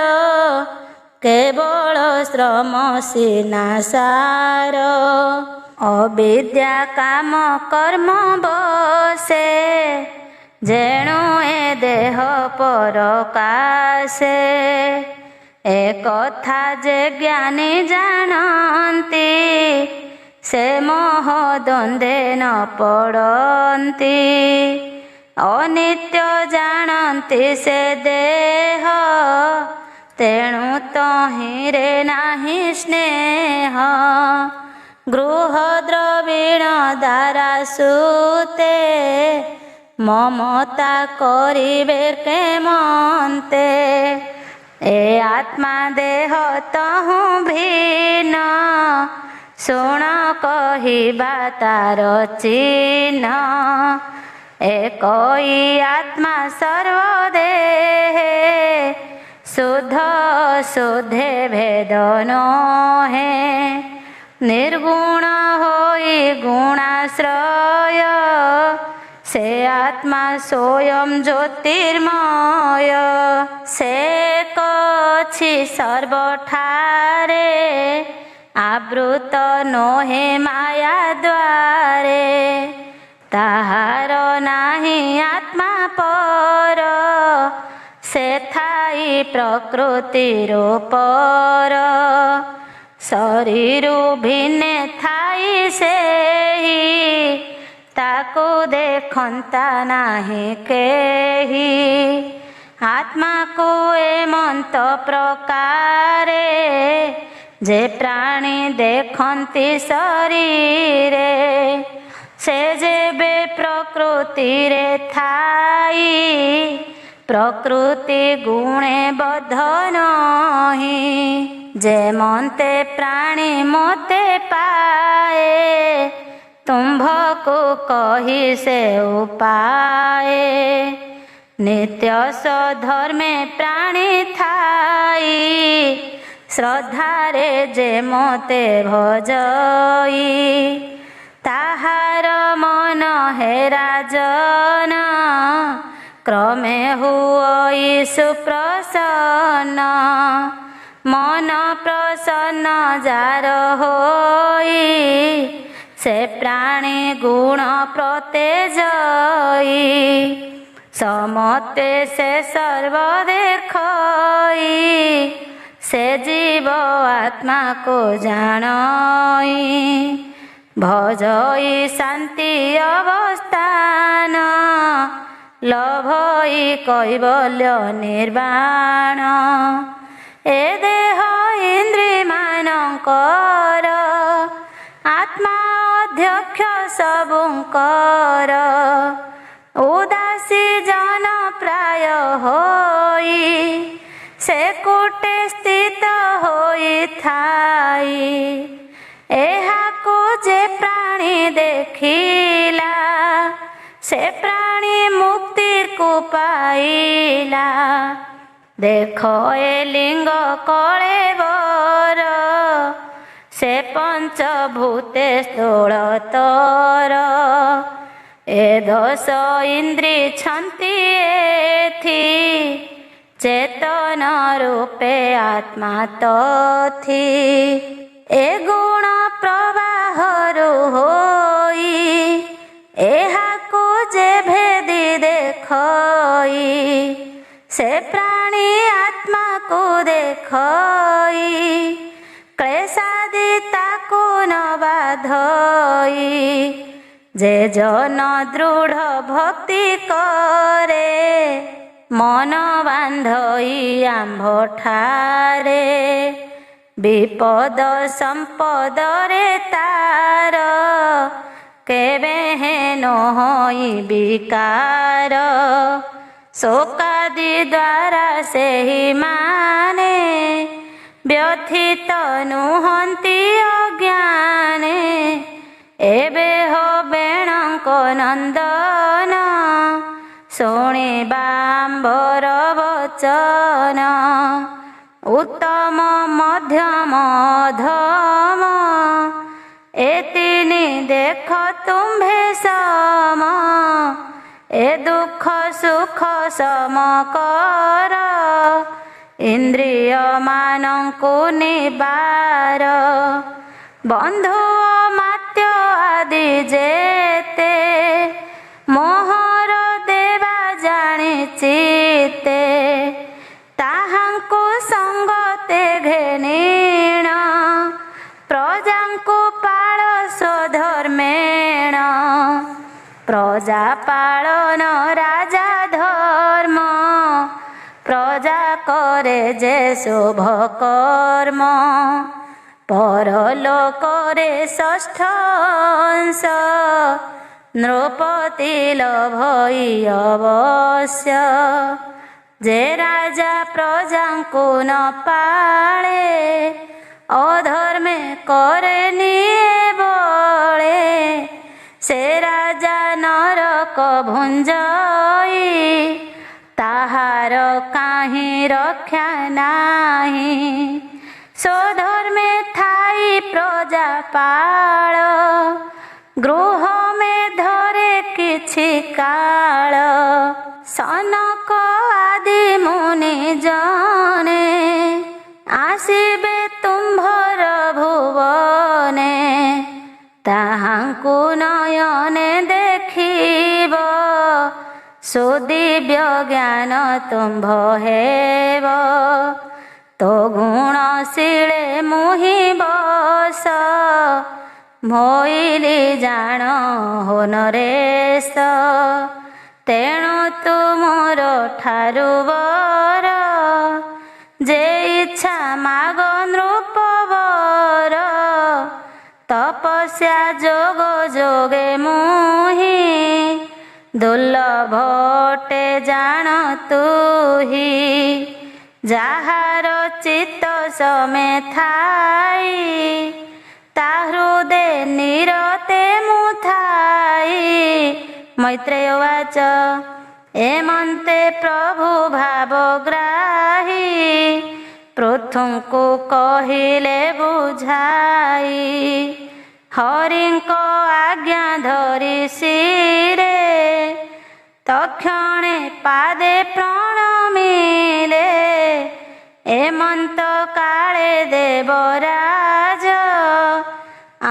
କେବଳ ଶ୍ରମ ସିନାସାର। ଅବିଦ୍ୟା କାମ କର୍ମ ବସେ ଯେଣୁ ଏ ଦେହ ପରକାଶେ। ଏ କଥା ଯେ ଜ୍ଞାନୀ ଜାଣନ୍ତି ସେ ମୋହ ଦ୍ୱନ୍ଦ୍ୱେ ନ ପଡ଼ନ୍ତି। ଅନିତ୍ୟ ଜାଣନ୍ତି ସେ ଦେହ ତେଣୁ ତହିଁରେ ନାହିଁ ସ୍ନେହ। ଗୃହ ଦ୍ରବିଣ ଦ୍ୱାରା ସୁତେ ମମତା କରିବେ କେମନ୍ତେ। ଏ ଆତ୍ମା ଦେହ ତହୁଁ ଭିନ୍ନ ଶୁଣ କହିବା ତାର ଚିହ୍ନ, ଏକଇ ଆତ୍ମା ସର୍ବଦେହେ, ଶୁଦ୍ଧ ଶୁଦ୍ଧେ ଭେଦ ନୋହେ। ନିର୍ଗୁଣ ହୋଇ ଗୁଣାଶ୍ରୟ, ସେ ଆତ୍ମା ସ୍ୱୟଂ ଜ୍ୟୋତିର୍ମୟ। ସେ ଅଛି ସର୍ବଠାରେ, ଆବୃତ ନୋହେ ମାୟା ଦ୍ୱାରେ। ତାହାର ନାହିଁ ଆତ୍ମା ପର, ସେ ଥାଇ ପ୍ରକୃତିର ପର। ଶରୀରୁ ଭିନ୍ନେ ଥାଇ ସେହି, ତାକୁ ଦେଖନ୍ତା ନାହିଁ କେହି। ଆତ୍ମାକୁ ଏମନ୍ତ ପ୍ରକାରେ, ଯେ ପ୍ରାଣୀ ଦେଖନ୍ତି ଶରୀରେ। ସେ ଯେବେ ପ୍ରକୃତିରେ ଥାଇ, ପ୍ରକୃତି ଗୁଣେ ବଦ୍ଧ ନହି। ଯେମନ୍ତେ ପ୍ରାଣୀ ମୋତେ ପାଏ, ତୁମ୍ଭକୁ କହି ସେ ଉପାଏ। ନିତ୍ୟ ସ୍ୱଧର୍ମେ ପ୍ରାଣୀ ଥାଇ, ଶ୍ରଦ୍ଧାରେ ଯେ ମୋତେ ଭଜଇ। ତାହାର ମନ ହେ ରାଜନ, କ୍ରମେ ହୁଅଇ ସୁପ୍ରସନ୍ନ। ମନ ପ୍ରସନ୍ନ ଯାର ହୋଇ, ସେ ପ୍ରାଣୀ ଗୁଣ ପ୍ରତେଜଇ। ସମତେ ସେ ସର୍ବ ଦେଖଇ, ସେ ଜୀବ ଆତ୍ମାକୁ ଜାଣଇ। ଭଜଇ ଶାନ୍ତି ଅବସ୍ଥାନ, ଲଭଇ କୈବଲ୍ୟ ନିର୍ବାଣ। ଏ ଦେହ ଇନ୍ଦ୍ରିମାନଙ୍କର, ଆତ୍ମା ଅଧ୍ୟକ୍ଷ ସବୁଙ୍କର। ଉଦାସୀ ଜନ ପ୍ରାୟ ହୋଇ, ସେ କୁଟେ ସ୍ଥିତ ହୋଇଥାଇ। ଏହାକୁ ଯେ ପ୍ରାଣୀ ଦେଖିଲା, ସେ ପ୍ରାଣୀ ମୁକ୍ତିକୁ ପାଇଲା। ଦେଖ ଏ ଲିଙ୍ଗ କଳେବର, ସେ ପଞ୍ଚଭୂତେ ସ୍ଥୂଳତର। ଏ ଦଶ ଇନ୍ଦ୍ରି ଛନ୍ତି ଏଥି, ଚେତନ ରୂପେ ଆତ୍ମା ତଥି। ଏ ଗୁଣ ପ୍ରବାହରୁ ହୋଇ, ଏହାକୁ ଯେ ଭେଦି ଦେଖଇ। ସେ ପ୍ରାଣୀ ଆତ୍ମାକୁ ଦେଖଇ, କ୍ଲେଶାଦି ତାକୁ ନ ବାଧଇ। ଯେ ଜନ ଦୃଢ଼ ଭକ୍ତି କରେ, ମନ ବାନ୍ଧଇ ଆମ୍ଭଠାରେ। ବିପଦ ସମ୍ପଦରେ ତାର, କେବେ ହେନ ହୋଇ ବିକାର। ଶୋକାଦି ଦ୍ୱାରା ସେହି ମାନେ, ବ୍ୟଥିତ ନୁହନ୍ତି ଅଜ୍ଞାନେ। ଏବେ ହୋ ବେଣଙ୍କ ନନ୍ଦନ, ଶୁଣିବା ଆମ୍ଭର ବଚନ। ଉତ୍ତମ ମଧ୍ୟମ ଅଧମ, ଏ ତିନି ଦେଖ ତୁମ୍ଭେ ସମ। ଏ ଦୁଃଖ ସୁଖ ସମ କର, ଇନ୍ଦ୍ରିୟ ମାନଙ୍କୁ ନିବାର। ବନ୍ଧୁ ଅମାତ୍ୟ ଆଦି ଯେତେ, ମୋହର ଦେବା ଜାଣି ଚିତେ। ତାହାଙ୍କୁ ସଙ୍ଗତେ ଘେନିଣ, ପ୍ରଜାଙ୍କୁ ପାଳ ସ୍ୱଧର୍ମେଣ। ପ୍ରଜା ପାଳନ ରାଜା ଧର୍ମ, ପ୍ରଜା କରେ ଯେ ଶୁଭ କର୍ମ। ପରଲୋକରେ ଷଷ୍ଠ ଅଂଶ, ନୃପତି ଲଭଇ ଅବଶ୍ୟ। ଯେ ରାଜା ପ୍ରଜାଙ୍କୁ ନ ପାଳେ, অধর্মে করে নিয়ে বলে সে রাজা নরক ভুঞ্জই তাহার কাহি রক্ষা নাহি স্বধর্মে ଥାଇ প্রজা পাଳ গৃহ মে ধরে କିଛି କାଳ ସନକ ଆଦି ମୁନି ଜନେ ଆସିବେ ତୁମ୍ଭର ଭୁବନେ ତାହାଙ୍କୁ ନୟନେ ଦେଖିବ ସୁଦିବ୍ୟ ଜ୍ଞାନ ତୁମ୍ଭ ହେବ ତୋ ଗୁଣ ଶିଳେ ମୁହିଁ ବସ ମୋଇଲି ଜାଣ ହୋ ନରେଶ ତେଣୁ ତୁ ମୋର ଠାରୁ ବର ଯେ ଇଚ୍ଛା ମାଗ ନୃପବର ତପସ୍ୟା ଯୋଗ ଯୋଗେ ମୁହିଁ ଦୁର୍ଲଭଟେ ଜାଣ ତୁହି ଯାହାର ଚିତ୍ତ ସମେ ଥାଇ ତା ହୃଦେ ନିରତେ ମୁଁ ଥାଇ ମୈତ୍ରେୟ ବାଚ ଏମନ୍ତେ ପ୍ରଭୁ ଭାବଗ୍ରାହୀ ପୃଥୁଙ୍କୁ କହିଲେ ବୁଝାଇ ହରିଙ୍କ ଆଜ୍ଞା ଧରି ଶିରେ ତକ୍ଷଣେ ପାଦେ ପ୍ରଣମିଲେ ଏମନ୍ତ କାଳେ ଦେବରାଜ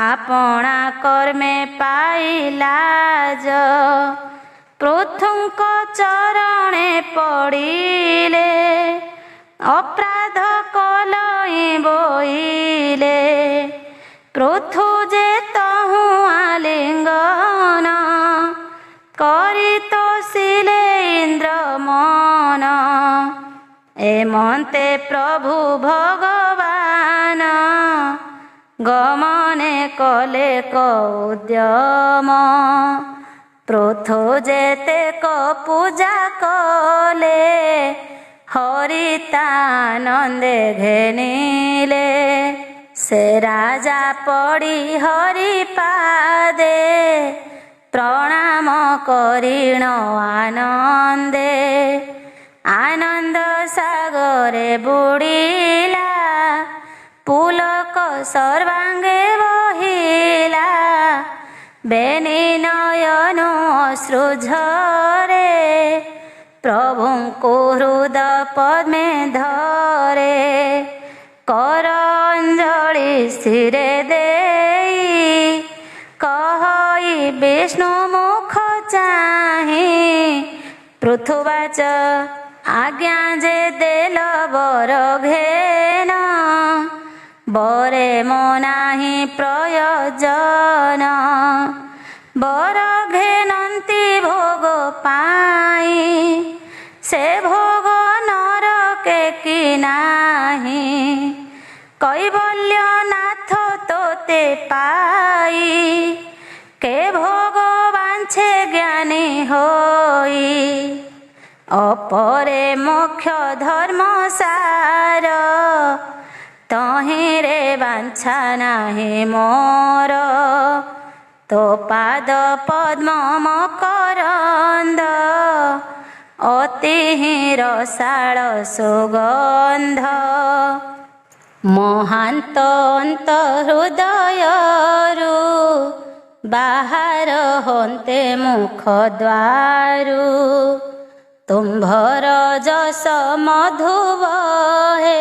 ଆପଣା କର୍ମେ ପାଇଲାଜ ପୃଥୁଙ୍କ ଚରଣେ ପଡ଼ିଲେ ଅପରାଧ କଲଇଁ ବୋଇଲେ ପୃଥୁ ଯେ ତହୁଁ ଆଲିଙ୍ଗନ କରି ତୋଷିଲେ ଇନ୍ଦ୍ର ମନ ଏମନ୍ତେ ପ୍ରଭୁ ଭଗବାନ ଗମନେ କଲେ କୌଦ୍ୟମ ପୃଥୁ ଯେତେକ ପୂଜା କଲେ ହରିତାନନ୍ଦେ ଘେନିଲେ ସେ ରାଜା ପଡ଼ି ହରି ପାଦେ ପ୍ରଣାମ କରିଣ ଆନନ୍ଦେ ଆନନ୍ଦ ସାଗରେ ବୁଡ଼ିଲା ପୁଲକ ସର୍ବାଙ୍ଗେ ବହିଲା ବେନି ନୟନ ଅଶ୍ରୁ ଝରେ ପ୍ରଭୁଙ୍କୁ ହୃଦ ପଦ୍ମେ ଧରେ କର ଅଞ୍ଜଳି ଶିରେ ଦେଇ କହଇ ବିଷ୍ଣୁ ମୁଖ ଚାହିଁ ପୃଥୁବାଚ ଆଜ୍ଞା ଯେ ଦେଲ ବର ଘେନ ବରେ ମୋ ନାହିଁ ପ୍ରୟୋଜନ ବର ଘେନନ୍ତି ଭୋଗ ପାଇଁ ସେ ଭୋଗ ନରକେ କି ନାହିଁ কৈবল্যনাথ তোতে পাই কে ভোগ বাঞ্ছে জ্ঞানী হই অপরে মোক্ষ ধর্ম সার তহিরে বাঞ্ছা নাহি মোর তো পাদ পদ্ম মকরন্দ অতি রসাল সুগন্ধ মহান্ত অন্তহৃদয়ରୁ ବାହାର ହନ୍ତେ ମୁଖ ଦ୍ୱାରୁ ତୁମ୍ଭର ଯଶ ମଧୁବହେ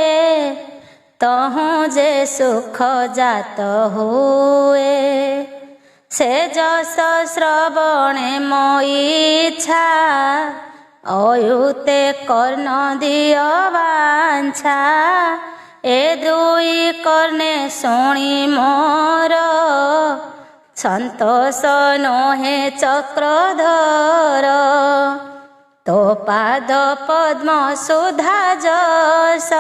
ତହୁଁ ଯେ ସୁଖ ଜାତ ହୁଏ ସେ ଯଶ ଶ୍ରବଣେ ମୋ ଇଚ୍ଛା ଅୟୁତେ କର୍ଣ୍ଣ ଦିଅ ବାଞ୍ଛା ଏ ଦୁଇ କର୍ଣ୍ଣେ ଶୁଣି ମୋର ସନ୍ତୋଷ ନୋହେ ଚକ୍ରଧର ତୋ ପାଦ ପଦ୍ମ ସୁଧା ଯଶ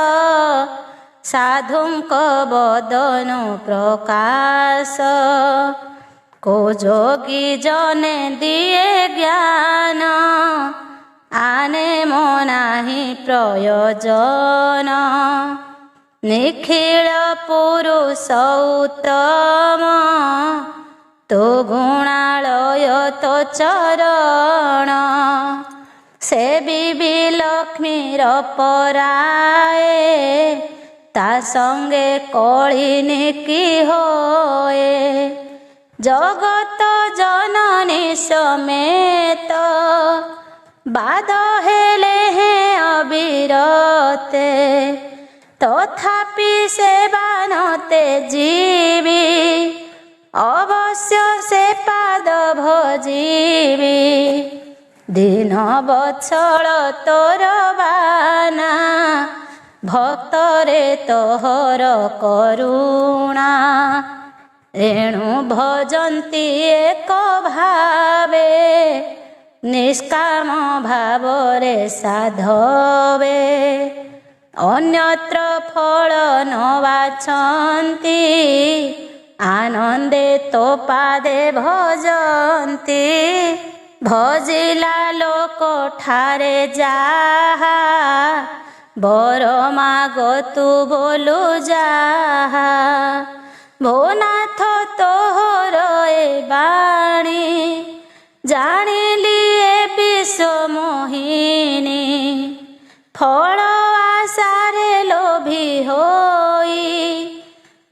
ସାଧୁଙ୍କ ବଦନ ପ୍ରକାଶ କୋ ଯୋଗୀ ଜନେ ଦିଏ ଜ୍ଞାନ ଆନେ ମୋ ନାହିଁ ପ୍ରୟୋଜନ ନିଖିଳ ପୁରୁଷ ଉତ୍ତମ ତୋ ଗୁଣାଳୟ ତୋ ଚରଣ ସେବିବି ଲକ୍ଷ୍ମୀର ପରାଏ ତା ସଙ୍ଗେ କଳିନି କି ହୋଏ ଜଗତ ଜନନୀ ସಮೇତ ବାଦ ହେଲେ ହେଁ ଅବିରତେ ତଥାପି ସେବାନତେ ଯିବି ଅବଶ୍ୟ ସେ ପାଦ ଭଜିବି ଦିନ ବତ୍ସଳ ତୋର ବାନା ଭକ୍ତରେ ତୋହର କରୁଣା ଏଣୁ ଭଜନ୍ତି ଏକ ଭାବେ ନିଷ୍କାମ ଭାବରେ ସାଧବେ ଅନ୍ୟତ୍ର ଫଳ ନ ବାଛନ୍ତି ଆନନ୍ଦେ ତୋ ପାଦେ ଭଜନ୍ତି ଭଜିଲା ଲୋକ ଠାରେ ଯାହା ବର ମାଗ ତୁ ବୋଲୁ ଯାହା ଭୋନାଥ ତୋହର ଏ ବାଣୀ ଜାଣିଲି ଏ ବିଶ୍ୱ ମୋହିନୀ ଫଳ ଆଶାରେ ଲୋଭୀ ହୋଇ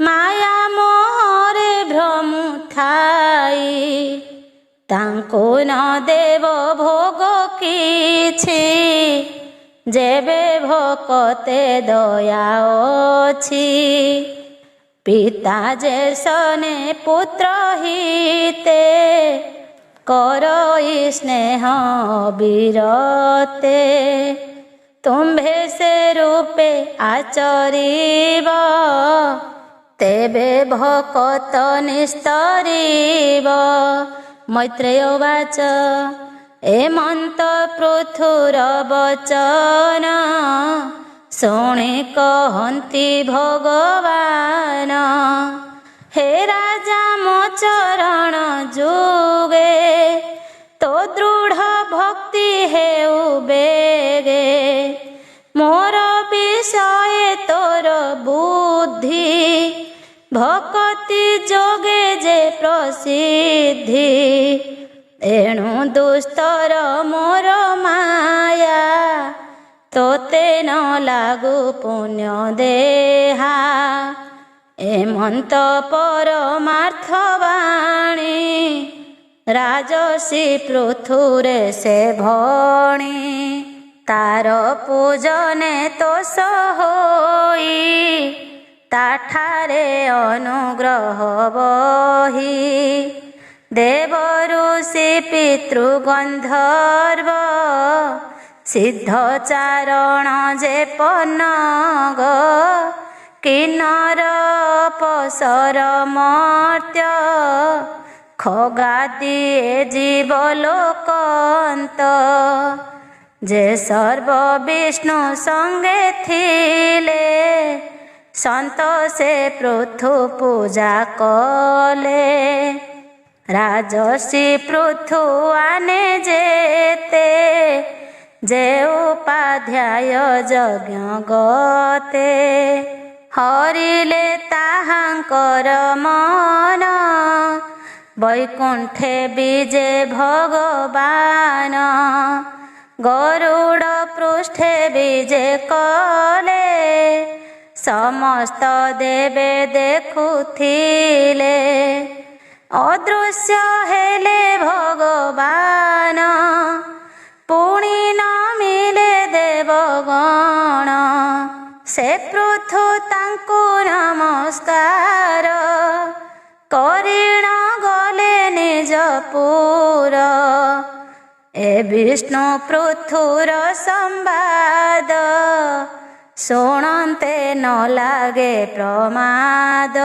ମାୟା ମୋହରେ ଭ୍ରମୁ ଥାଇ ତାଙ୍କୁ ନ ଦେବ ଭୋଗ କିଛି ଯେବେ ଭୋକତେ ଦୟା ଅଛି ପିତା ଯେ ସନେ ପୁତ୍ର ହିତେ କରଇ ସ୍ନେହ ବିରତେ ତୁମ୍ଭେ ସେ ରୂପେ ଆଚରିବ ତେବେ ଭକତ ନିସ୍ତରିବ ମୈତ୍ରେୟ ଉବାଚ ଏମନ୍ତ ପୃଥୁର ବଚନ ଶୁଣି କହନ୍ତି ଭଗବାନ ହେ ରାଜା ମୋ ଚରଣ ଯୁଗେ ତୋ ଦୃଢ଼ ଭକ୍ତି ହେଉ ବେଗେ ମୋର ବିଷୟ ତୋର ବୁଦ୍ଧି ଭକତି ଯୋଗେ ଯେ ପ୍ରସିଦ୍ଧି ଏଣୁ ଦୁସ୍ତର ମୋର ମାୟା ତୋତେ ନ ଲାଗୁ ପୁଣ୍ୟ ଦେହା ଏମନ୍ତ ପରମାର୍ଥ ବାଣୀ ରାଜସୀ ପୃଥୁରେ ସେ ଭଣୀ ତାର ପୂଜନେ ତୋଷ ହୋଇ ତାଠାରେ ଅନୁଗ୍ରହ ବହି ଦେବ ଋଷି ପିତୃ ଗନ୍ଧର୍ବ ସିଦ୍ଧ ଚାରଣ ଯେ ପନଗ କିନ୍ନର ପସର ମର୍ତ୍ୟ ଖଗାଦି ଜୀବ ଲୋକନ୍ତ ଯେ ସର୍ବ ବିଷ୍ଣୁ ସଙ୍ଗେ ଥିଲେ ସନ୍ତୋଷେ ପୃଥୁ ପୂଜା କଲେ ରାଜସୀ ପୃଥୁ ଆନେ ଯେତେ ଯେ ଉପାଧ୍ୟାୟ ଯଜ୍ଞ ଗତେ ହରିଲେ ତାହାଙ୍କର ମନ ବୈକୁଣ୍ଠେ ବିଜେ ଭଗବାନ ଗରୁଡ଼ ପୃଷ୍ଠେ ବିଜେ କଲେ ସମସ୍ତ ଦେବେ ଦେଖୁଥିଲେ ଅଦୃଶ୍ୟ ହେଲେ ଭଗବାନ ପୁଣି ନ ମିଳେ ଦେବଗଣ ସେ ପୃଥୁ ତାଙ୍କୁ ନମସ୍କାର କରିଣ ଗଲେ ନିଜ ପୁର ଏ ବିଷ୍ଣୁ ପୃଥୁର ସମ୍ବାଦ ଶୁଣନ୍ତେ ନ ଲାଗେ ପ୍ରମାଦ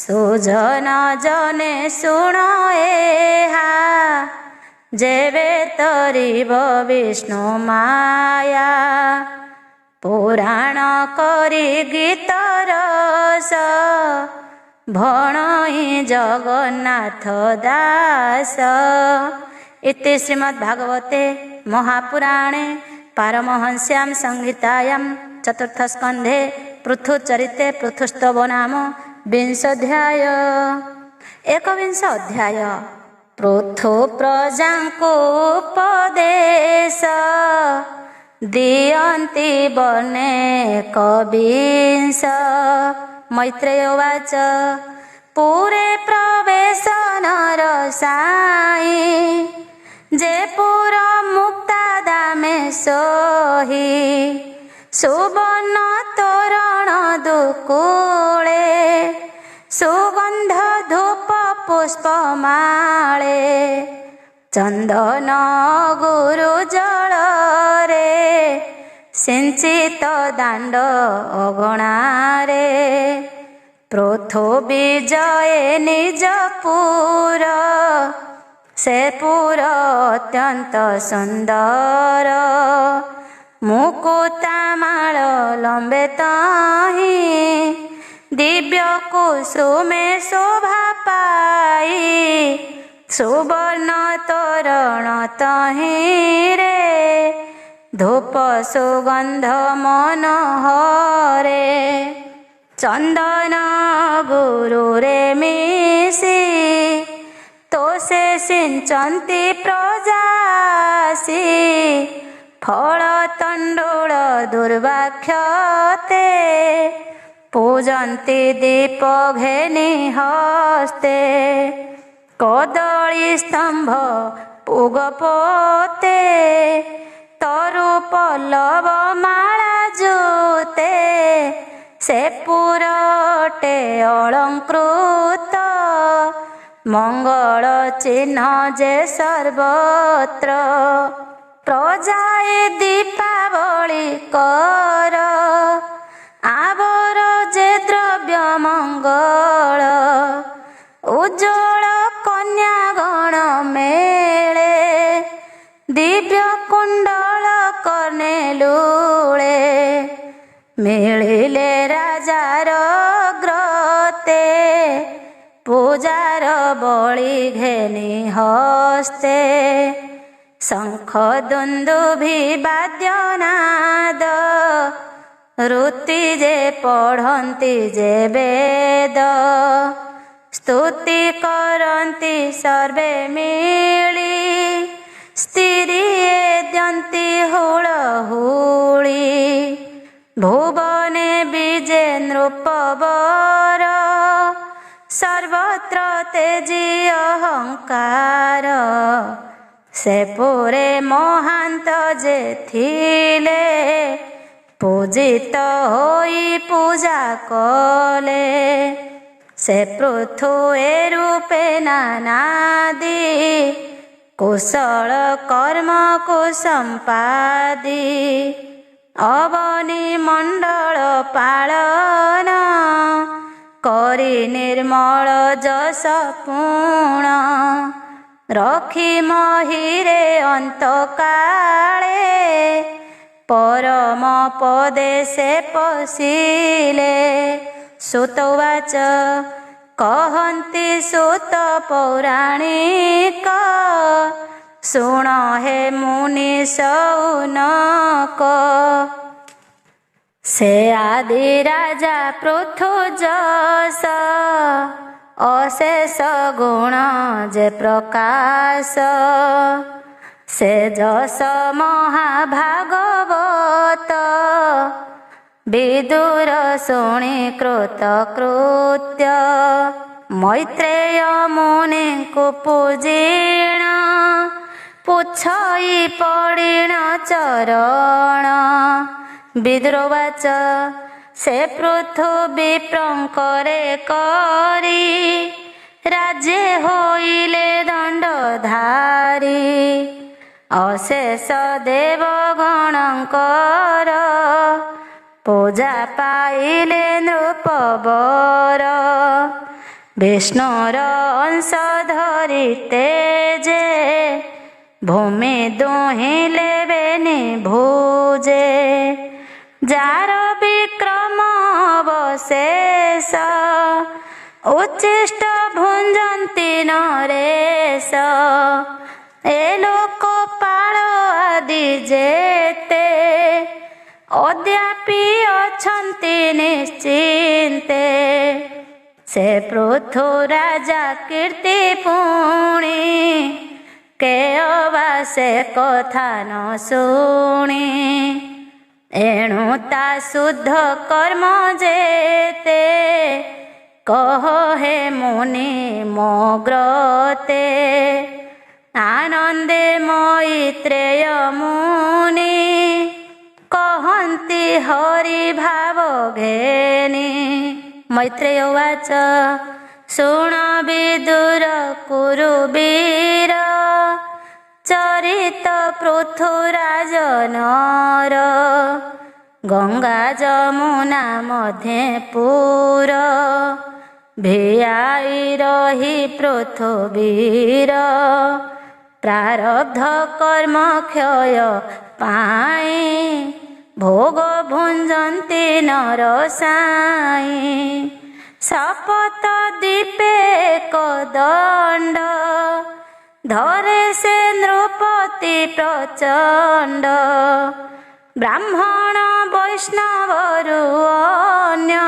ସୁଜନ ଜନେ ଶୁଣ ଏହା ଯେବେ ତରିବ ବିଷ୍ଣୁ ମାୟା ପୁରାଣ କରି ଗୀତ ରସ ଭଣଇ ଜଗନ୍ନାଥ ଦାସ। इति श्रीमद्भागवते महापुराणे पारमहंस्यां संहितायां चतुर्थस्कन्धे ପୃଥୁଚରିତେ ପୃଥୁସ୍ତବ ନାମ ବିଂଶୋଧ୍ୟାୟ। ଏକବିଂଶ ଅଧ୍ୟାୟ। ପୃଥୁ ପ୍ରଜାଙ୍କୁ ଉପଦେଶ ଦିଅନ୍ତି ବନେ କବିଂଶ। ମୈତ୍ରେୟ ଉବାଚ ପୁରେ ପ୍ରବେଶ ନର ସାଇ ଯେ ପୁର ମୁକ୍ତା ଦାମେ ସହି। ସୁବର୍ଣ୍ଣ ତୋରଣ ଦୁକୁଳେ ସୁଗନ୍ଧ ଧୂପ ପୁଷ୍ପ ମାଳେ। ଚନ୍ଦନ ଗୁରୁ ଜଳରେ ସିଞ୍ଚିତ ଦାଣ୍ଡ ଅଗଣାରେ। ପୃଥୁ ବିଜଏ ନିଜ ପୁର ସେ ପୁର ଅତ୍ୟନ୍ତ ସୁନ୍ଦର। ମୁକୁତାମାଳ ଲମ୍ବେ ତହିଁ ଦିବ୍ୟ କୁସୁମେ ଶୋଭା ପାଇ। ସୁବର୍ଣ୍ଣ ତୋରଣ ତହିଁରେ ଧୂପ ସୁଗନ୍ଧ ମନୋହରେ। ଚନ୍ଦନ ଗୁରୁରେ ମିଶି ତୋଷେ ସିଞ୍ଚନ୍ତି ପ୍ରଜାସି। ଫଳ ତଣ୍ଡୁଳ ଦୁର୍ବାକ୍ଷତେ ପୂଜନ୍ତି ଦୀପ ଘେନି ହସ୍ତେ। କଦଳୀ ସ୍ତମ୍ଭ ପୁଗ ପୋତେ ତରୁ ପଲ୍ଲବ ମାଳା ଜୁତେ। ସେ ପୁରଟେ ଅଳଙ୍କୃତ ମଙ୍ଗଳ ଚିହ୍ନ ଯେ ସର୍ବତ୍ର। ପ୍ରଜାଏ ଦୀପାବଳି କର ଆବର ଯେ ଦ୍ରବ୍ୟ ମଙ୍ଗଳ। ଉଜ୍ଜ୍ୱଳ କନ୍ୟାଗଣ ମେଳେ ଦିବ୍ୟ କୁଣ୍ଡଳ କର୍ଣ୍ଣେ ଲୁଳେ। ମିଳିଲେ ରାଜାର ଗ୍ରତେ ପୂଜାର ବଳି ଘେନି ହସ୍ତେ। ଶଙ୍ଖ ଦୁନ୍ଦୁଭି ବାଦ୍ୟନାଦ ଋତି ଯେ ପଢ଼ନ୍ତି ଯେ ବେଦ। ସ୍ତୁତି କରନ୍ତି ସର୍ବେ ମିଳି ସ୍ତ୍ରୀ ଦିଅନ୍ତି ହୁଳହୁଳି। ଭୁବନେ ବିଜେ ନୃପବର ସର୍ବତ୍ର ତେଜି ଅହଙ୍କାର। ସେ ପୁରେ ମହାନ୍ତ ଯେ ଥିଲେ ପୂଜିତ ହୋଇ ପୂଜା କଲେ। ସେ ପୃଥୁ ଏ ରୂପେ ନାନାଦି କୁଶଳ କର୍ମକୁ ସମ୍ପାଦି। ଅବନି ମଣ୍ଡଳ ପାଳନ କରି ନିର୍ମଳ ଯଶ ପୁଣ। ରଖି ମହିରେ ଅନ୍ତକାଳେ ପରମ ପଦେ ସେ ପଶିଲେ। ସୁତ ଉବାଚ କହନ୍ତି ସୁତ ପୌରାଣିକ ଶୁଣ ହେ ମୁନି ସୌନକ। ସେ ଆଦି ରାଜା ପୃଥୁ ଯଶ ଅଶେଷ ଗୁଣ ଯେ ପ୍ରକାଶ। ସେ ଯଶ ମହାଭାଗବତ ବିଦୁର ଶୁଣି କୃତ କୃତ୍ୟ। ମୈତ୍ରେୟ ମୁନିଙ୍କୁ ପୂଜିଣ ପୁଛଇ ପଡ଼ିଣ ଚରଣ। ବିଦୁର ଉବାଚ ସେ ପୃଥୁ ବିପ୍ରଙ୍କରେ କରି ରାଜେ ହୋଇଲେ ଦଣ୍ଡଧାରୀ। ଅଶେଷ ଦେବଗଣଙ୍କର ପୂଜା ପାଇଲେ ନୃପବର। ବିଷ୍ଣୁର ଅଂଶ ଧରିତେ ଯେ ଭୂମି ଦୁହିଁଲେ ବେନି ଭୁଜେ। ଯାର ବିକ୍ରମ ଅବଶେଷ ଉଚ୍ଚିଷ୍ଟ ଭୁଞ୍ଜନ୍ତି ନରେଶ। ଏ ଲୋକ ପାଳ ଆଦି ଯେତେ ଅଦ୍ୟାପି ଅଛନ୍ତି ନିଶ୍ଚିନ୍ତେ। ସେ ପୃଥୁ ରାଜା କୀର୍ତ୍ତି ପୁଣି କେଅବା ସେ କଥା ନ ଶୁଣି। ଏଣୁ ତା ଶୁଦ୍ଧ କର୍ମ ଯେତେ କହ ହେ ମୁନି ମୋ ଗ୍ରତେ। ଆନନ୍ଦେ ମୈତ୍ରେୟ ମୁନି କହନ୍ତି ହରି ଭାବ ଘେନି। ମୈତ୍ରେୟ ଉବାଚ ଶୁଣ ବିଦୁର କୁରୁ ବୀର ଚରିତ ପୃଥୁରାଜନର। ଗଙ୍ଗା ଯମୁନା ମଧ୍ୟେ ପୁର ଭିଆଇ ରହି ପୃଥୁବୀର। ପ୍ରାରବ୍ଧ କର୍ମ କ୍ଷୟ ପାଇଁ ଭୋଗ ଭୁଞ୍ଜନ୍ତି ନର ସାଇଁ। ଶପଥ ଦ୍ୱୀପେ କଦଣ୍ଡ ଧରେ ସେ ନୃପତି ପ୍ରଚଣ୍ଡ। ବ୍ରାହ୍ମଣ ବୈଷ୍ଣବରୁ ଅନ୍ୟ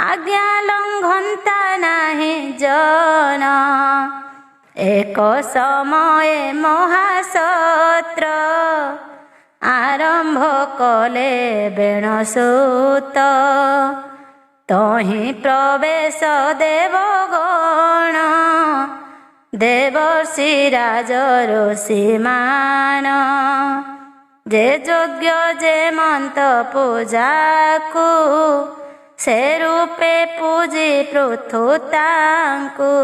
ଆଜ୍ଞା ଲଙ୍ଘନ୍ତା ନାହିଁ ଜନ। ଏକ ସମୟେ ମହାସତ୍ର ଆରମ୍ଭ କଲେ ବେଣସୁତ। ତହିଁ ପ୍ରବେଶ ଦେବଗଣ ଦେବର୍ଷି ରାଜ ଋଷିମାନ। ଯେ ଯୋଗ୍ୟ ଯେ ମନ୍ତ ପୂଜାକୁ ସେ ରୂପେ ପୂଜି ପୃଥୁ ତାଙ୍କୁ।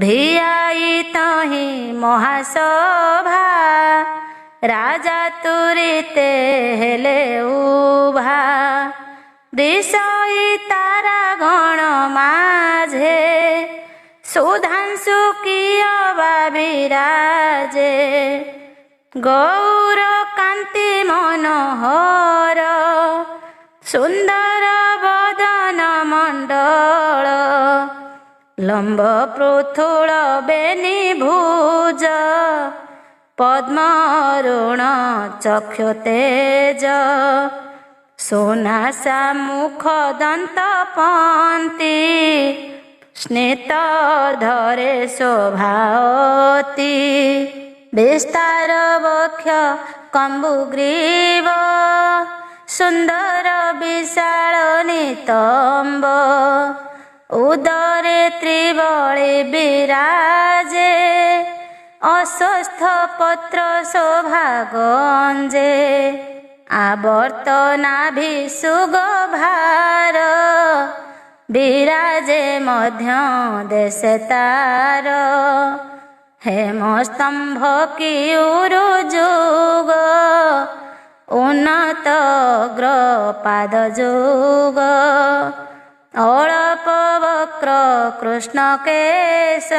ଭିଆଇ ତହିଁ ମହାସଭା ରାଜା ତୁରିତେ ହେଲେ ଉଭା। ବିଷୟୀ ତାରା ଗଣ ମାଝେ ସୁଧାଂଶୁ କିୟବା ବିରାଜେ। ଗୌର କାନ୍ତି ମନୋହର ସୁନ୍ଦର ବଦନ ମଣ୍ଡଳ। ଲମ୍ବ ପୃଥୁଳ ବେନି ଭୁଜ ପଦ୍ମ ଅରୁଣ ଚକ୍ଷୁ ତେଜ। ସୁନାସା ମୁଖ ଦନ୍ତ ପନ୍ତି ସ୍ନିତ ଧରେ ଶୋଭାଅତି। ବିସ୍ତାର ବକ୍ଷ କମ୍ବୁ ଗ୍ରୀବ ସୁନ୍ଦର ବିଶାଳ ନିତମ୍ବ। ଉଦରେ ତ୍ରିବଳି ବିରାଜେ ଅଶ୍ୱତ୍ଥ ପତ୍ର ଶୋଭା ଗଞ୍ଜେ। ଆବର୍ତ୍ତ ନାଭି ସୁଗଭାର ବିରାଜେ ମଧ୍ୟ ଦେଶେ ତାର। ହେମସ୍ତମ୍ଭ କି ଉରୁଯୁଗ ଉନ୍ନତ ଅଗ୍ର ପାଦ ଯୁଗ। ଅଳପ ବକ୍ର କୃଷ୍ଣ କେଶ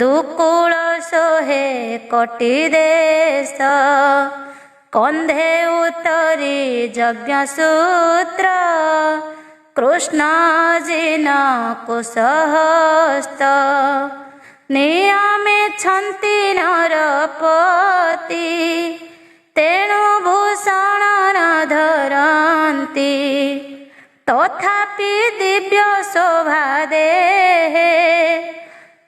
ଦୁକୁଳ ଶୋହେ କୋଟି ଦେଶ। କନ୍ଧେ ଉତ୍ତରୀ ଯଜ୍ଞସୂତ୍ର କୃଷ୍ଣ ଜିନ କୁଶହସ୍ତ। ନିୟମେ ଛନ୍ତି ନରପତି ତେଣୁ ଭୂଷଣ ନ ଧରନ୍ତି। ତଥାପି ଦିବ୍ୟ ଶୋଭା ଦେହେ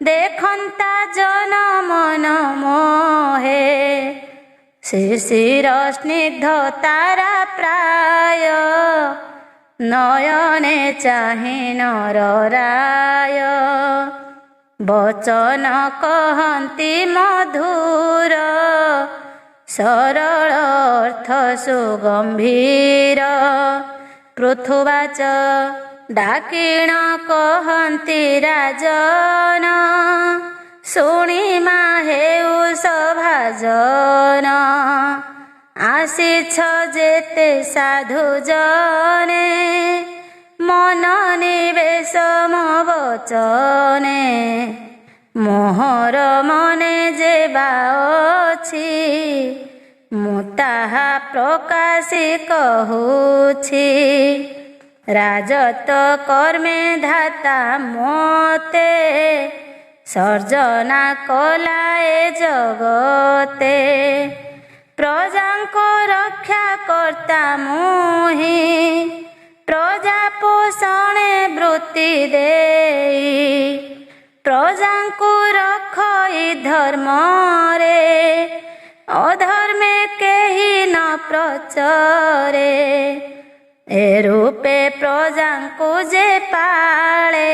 ଦେଖନ୍ତା ଜନ ମନ ମୋହେ। ଶିଶିର ସ୍ନିଗ୍ଧ ତାରା ପ୍ରାୟ ନୟନେ ଚାହିଁ ନର ରାୟ। ବଚନ କହନ୍ତି ମଧୁର ସରଳ ଅର୍ଥ ସୁଗମ୍ଭୀର। ପୃଥୁବାଚ ଡାକିଣ କହନ୍ତି ରାଜନ ଶୁଣି ମା ହେଉ ସଭାଜନ। ଆସିଛ ଯେତେ ସାଧୁ ଜନେ ମନ ନିବେଶ ମୋ ବଚନେ। ମୋହର ମନେ ଯେ ବା ଅଛି ମୁଁ ତାହା ପ୍ରକାଶି କହୁଛି। ରାଜତ କର୍ମେ ଧାତା ମୋତେ ସର୍ଜନା କଲା ଏ ଜଗତେ। ପ୍ରଜାଙ୍କ ରକ୍ଷା କର୍ତ୍ତା ମୁହିଁ ପ୍ରଜା ପୋଷଣେ ବୃତ୍ତି ଦେଇ ପ୍ରଜାଙ୍କୁ ରଖଇ ଧର୍ମରେ ଅଧର୍ମେ କେହି ନ ପ୍ରଚରେ ଏ ରୂପେ ପ୍ରଜାଙ୍କୁ ଯେ ପାଳେ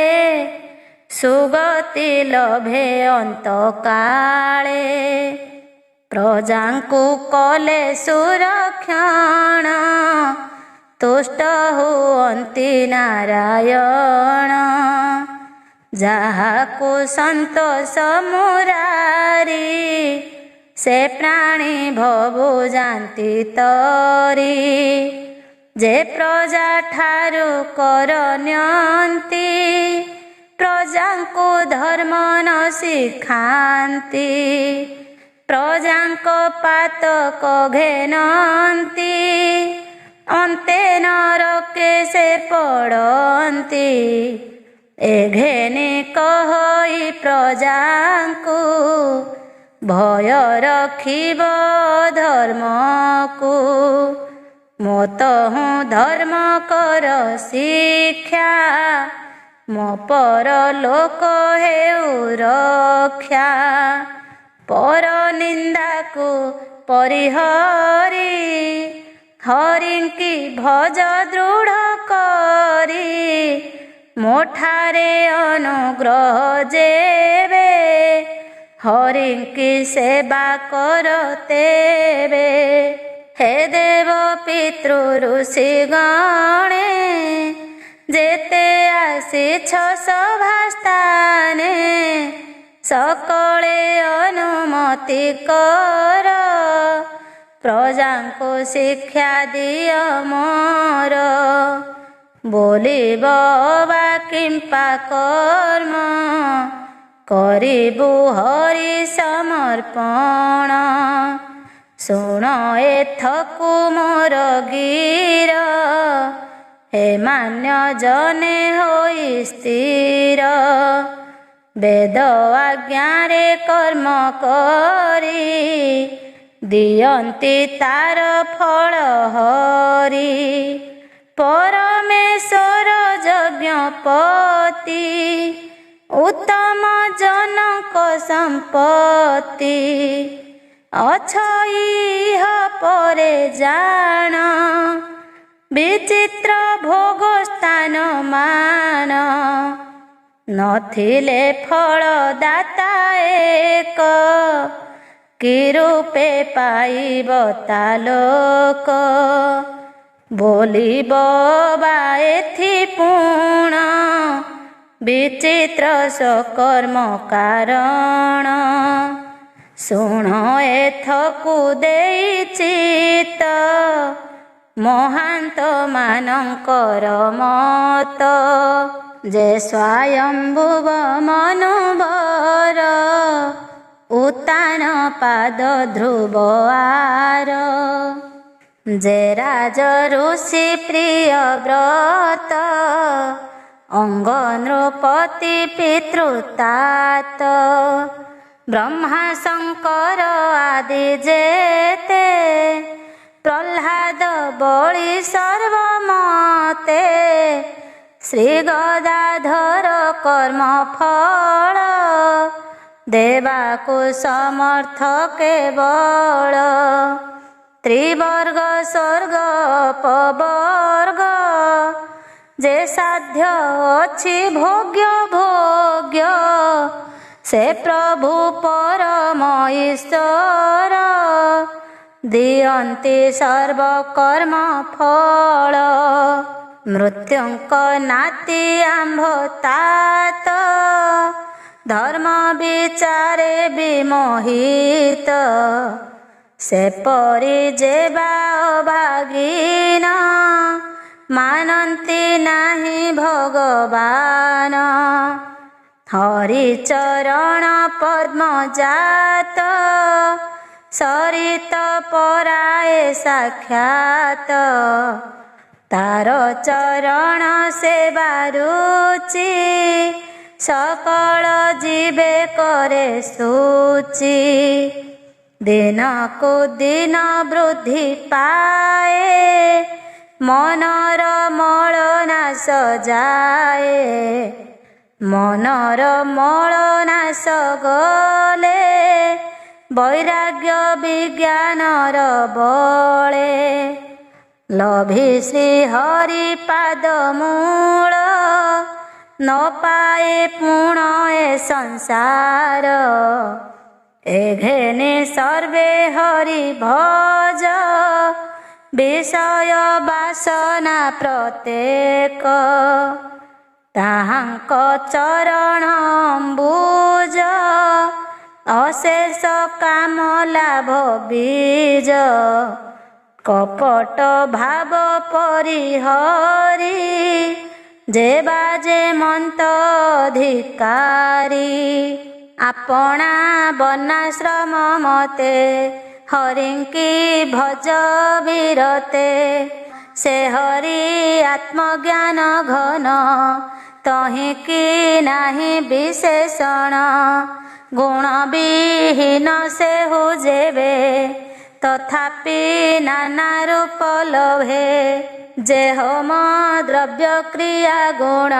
ସୁଗତି ଲଭେ ଅନ୍ତକାଳେ ପ୍ରଜାଙ୍କୁ କଲେ ସୁରକ୍ଷଣ ତୁଷ୍ଟ ହୁଅନ୍ତି ନାରାୟଣ ଯାହାକୁ ସନ୍ତୋଷ ମୁରାରି ସେ ପ୍ରାଣୀ ଭବୁ ଯାନ୍ତି ତରି ଯେ ପ୍ରଜା ଠାରୁ କର ନିଅନ୍ତି ପ୍ରଜାଙ୍କୁ ଧର୍ମ ନ ଶିଖାନ୍ତି ପ୍ରଜାଙ୍କ ପାତକ ଘେନନ୍ତି ଅନ୍ତେ ନରକେ ସେ ପଡ଼ନ୍ତି ଏ ଘେନି କହଇ ପ୍ରଜାଙ୍କୁ ଭୟ ରଖିବ ଧର୍ମକୁ ମୋତହୁଁ ଧର୍ମ କର ଶିକ୍ଷା ମୋ ପରଲୋକ ହେଉ ରକ୍ଷା ପର ନିନ୍ଦାକୁ ପରିହରି ହରିଙ୍କି ଭଜ ଦୃଢ଼ କରି ମୋଠାରେ ଅନୁଗ୍ରହ ଯେବେ ହରିଙ୍କି ସେବା କର ତେବେ ହେ ଦେବ ପିତୃ ଋଷି ଗଣେ ଯେତେ ଆସିଛ ସଭାସ୍ଥାନେ ସକଳେ ଅନୁମତି କର ପ୍ରଜାଙ୍କୁ ଶିକ୍ଷା ଦିଅ ମୋର ବୋଲିବ ବା କିମ୍ପା କର୍ମ କରିବୁ ହରି ସମର୍ପଣ ଶୁଣ ଏଥକୁ ମୋର ଗୀର ହେ ମାନ୍ୟ ଜନେ ହୋଇ ସ୍ଥିର ବେଦ ଆଜ୍ଞାରେ କର୍ମ କରି ଦିଅନ୍ତି ତାର ଫଳ ହରି ପରମେଶ୍ୱର ଯଜ୍ଞପତି ଉତ୍ତମ ଜନକ ସମ୍ପତ୍ତି ଅଛଇହ ପରେ ଜାଣ ବିଚିତ୍ର ଭୋଗ ସ୍ଥାନ ମାନ ନଥିଲେ ଫଳ ଦାତା ଏକ କି ରୂପେ ପାଇବ ତା ଲୋକ ବୋଲିବ ବା ଏଥି ପୁଣ ବିଚିତ୍ର ସକର୍ମ କାରଣ ଶୁଣ ଏଥକୁ ଦେଇଚିତ ମହାନ୍ତ ମାନଙ୍କର ମତ ଯେ ସ୍ୱୟମ୍ଭୁବ ମନୁବର ଉତ୍ତାନ ପାଦ ଧ୍ରୁବ ଆର ଯେ ରାଜ ଋଷି ପ୍ରିୟ ବ୍ରତ ଅଙ୍ଗ ନୃପତି ପିତୃତାତ ବ୍ରହ୍ମା ଶଙ୍କର ଆଦି ଯେତେ ପ୍ରହ୍ଲାଦ ବଳି ସର୍ବମତେ ଶ୍ରୀ ଗଦାଧର କର୍ମ ଫଳ ଦେବାକୁ ସମର୍ଥ କେବଳ ତ୍ରିବର୍ଗ ସ୍ୱର୍ଗ ଅପବର୍ଗ ଯେ ସାଧ୍ୟ ଅଛି ଭୋଗ୍ୟ ଭୋଗ୍ୟ ସେ ପ୍ରଭୁ ପରମ ଈଶ୍ୱର ଦିଅନ୍ତି ସର୍ବକର୍ମ ଫଳ ମୃତ୍ୟୁଙ୍କ ନାତି ଆମ୍ଭ ତାତ ଧର୍ମ ବିଚାରେ ବିମୋହିତ ସେପରି ଯେବା ଅଭାଗୀନ ମାନନ୍ତି ନାହିଁ ଭଗବାନ ହରିଚରଣ ପଦ୍ମଜାତ ସରିତ ପରାଏ ସାକ୍ଷାତ ତାର ଚରଣ ସେବା ରୁଚି ସକଳ ଜୀବେ କରେ ସୂଚି ଦିନକୁ ଦିନ ବୃଦ୍ଧି ପାଏ, ମନର ମଳ ନାଶ ଯାଏ। ମନର ମଳ ନାଶ ଗଲେ, ବୈରାଗ୍ୟ ବିଜ୍ଞାନର ବଳେ। ଲଭି ଶ୍ରୀ ହରି ପାଦ ମୂଳ, ନ ପାଏ ପୁଣ ଏ ସଂସାର। ଏ ଘେନି ସର୍ବେ ହରି ଭଜ, ବିଷୟ ବାସନା ପ୍ରତ୍ୟେକ। ତାହାଙ୍କ ଚରଣ ଅମ୍ବୁଜ, ଅଶେଷ କାମ ଲାଭ ବୀଜ। କପଟ ଭାବ ପରିହରି, ଯେ ବାଜେ ମନ୍ତ ଅଧିକାରୀ। ଆପଣା ବର୍ଣ୍ଣାଶ୍ରମ ମତେ, ହରିଙ୍କି ଭଜ ବିରତେ। ସେ ହରି ଆତ୍ମଜ୍ଞାନ ଘନ, ତହିଁକି ନାହିଁ ବିଶେଷଣ। ଗୁଣ ବିହୀନ ସେହୁ ଯେବେ, ତଥାପି ନାନା ରୂପ ଲୋଭେ। ଯେହୋମ ଦ୍ରବ୍ୟ କ୍ରିୟା ଗୁଣ,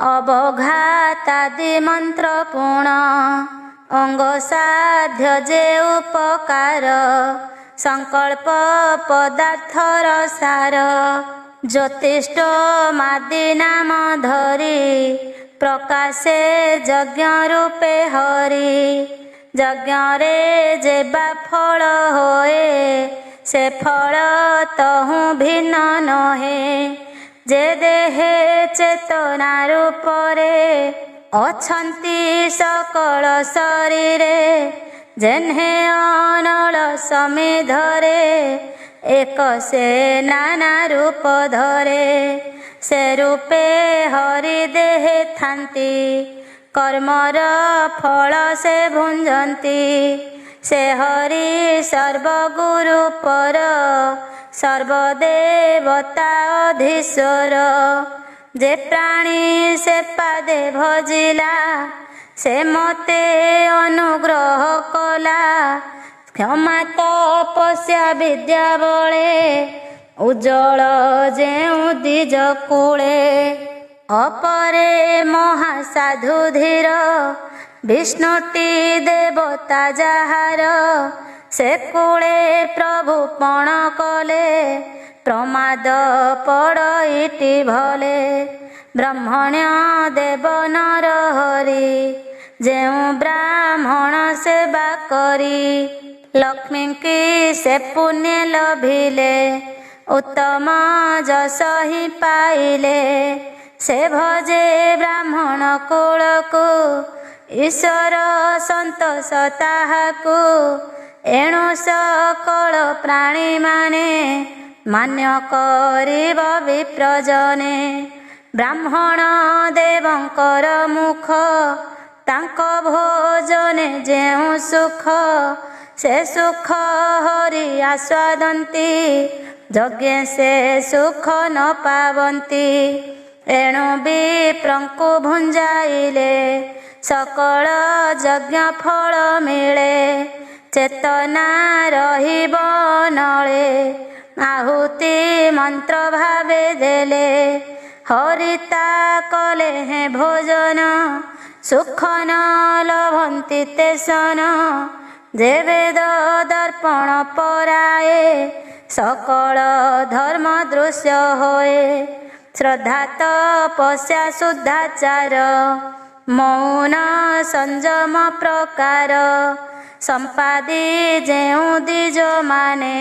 ଅବଘାତାଦି ମନ୍ତ୍ର ପୁଣ। ଅଙ୍ଗ ସାଧ୍ୟ ଯେ ଉପକାର, ସଂକଳ୍ପ ପଦାର୍ଥର ସାର। ଜ୍ୟୋତିଷ୍ଠ ମାଦି ନାମ ଧରି, ପ୍ରକାଶେ ଯଜ୍ଞ ରୂପେ ହରି। ଯଜ୍ଞରେ ଯେବା ଫଳ ହୋଏ, ସେ ଫଳ ତହୁଁ ଭିନ୍ନ ନହେ। ଯେ ଦେହେ ଚେତନା ରୂପରେ, ଅଛନ୍ତି ସକଳ ଶରୀରେ। ଯେହ୍ନେ ଅନଳ ସମିଧରେ, ଏକ ସେ ନାନା ରୂପ ଧରେ। ସେ ରୂପେ ହରି ଦେହେ ଥାନ୍ତି, କର୍ମର ଫଳ ସେ ଭୁଞ୍ଜନ୍ତି। ସେ ହରି ସର୍ବଗୁରୁ ପର, ସର୍ବଦେବତା ଅଧୀଶ୍ୱର। ଯେ ପ୍ରାଣୀ ସେ ପାଦେ ଭଜିଲା, ସେ ମତେ ଅନୁଗ୍ରହ କଲା। କ୍ଷମା ତପସ୍ୟା ବିଦ୍ୟା ବଳେ, ଉଜ୍ଜଳ ଯେଉଁ ଦ୍ୱିଜ କୂଳେ। ଅପରେ ମହାସାଧୁ ଧୀର, ବିଷ୍ଣୁଟି ଦେବତା ଯାହାର। ସେ କୂଳେ ପ୍ରଭୁ ପଣ କଲେ, ପ୍ରମାଦ ପଡ଼ଇଟି ଭଲେ। ବ୍ରହ୍ମଣ୍ୟ ଦେବ ନର ହରି, ଯେଉଁ ବ୍ରାହ୍ମଣ ସେବା କରି। ଲକ୍ଷ୍ମୀଙ୍କି ସେ ପୁଣ୍ୟ ଲଭିଲେ, ଉତ୍ତମ ଯଶ ହିଁ ପାଇଲେ। ସେ ଭଜେ ବ୍ରାହ୍ମଣ କୁଳକୁ, ଈଶ୍ୱର ସନ୍ତୋଷ ତାହାକୁ। ଏଣୁ ସକଳ ପ୍ରାଣୀମାନେ, ମାନ୍ୟ କରିବ ବିପ୍ରଜନେ। ବ୍ରାହ୍ମଣ ଦେବଙ୍କର ମୁଖ, ତାଙ୍କ ଭୋଜନେ ଯେଉଁ ସୁଖ। ସେ ସୁଖ ହରି ଆସ୍ୱାଦନ୍ତି, ଯଜ୍ଞେ ସେ ସୁଖ ନ ପାବନ୍ତି। ଏଣୁ ବିପ୍ରଙ୍କୁ ଭୁଞ୍ଜାଇଲେ, ସକଳ ଯଜ୍ଞ ଫଳ ମିଳେ। ଚେତନା ରହିବ ନଳେ, ଆହୁତି ମନ୍ତ୍ର ଭାବେ ଦେଲେ। ହରିତା କଲେ ହେଁ ଭୋଜନ, ସୁଖ ନ ଲଭନ୍ତି ତେସନ। ଯେ ବେଦ ଦର୍ପଣ ପରାଏ, ସକଳ ଧର୍ମ ଦୃଶ୍ୟ ହୋଏ। ଶ୍ରଦ୍ଧା ତପସ୍ୟା ଶୁଦ୍ଧାଚାର, ମୌନ ସଂଯମ ପ୍ରକାର। ସମ୍ପାଦି ଯେଉଁ ଦ୍ୱିଜ ମାନେ,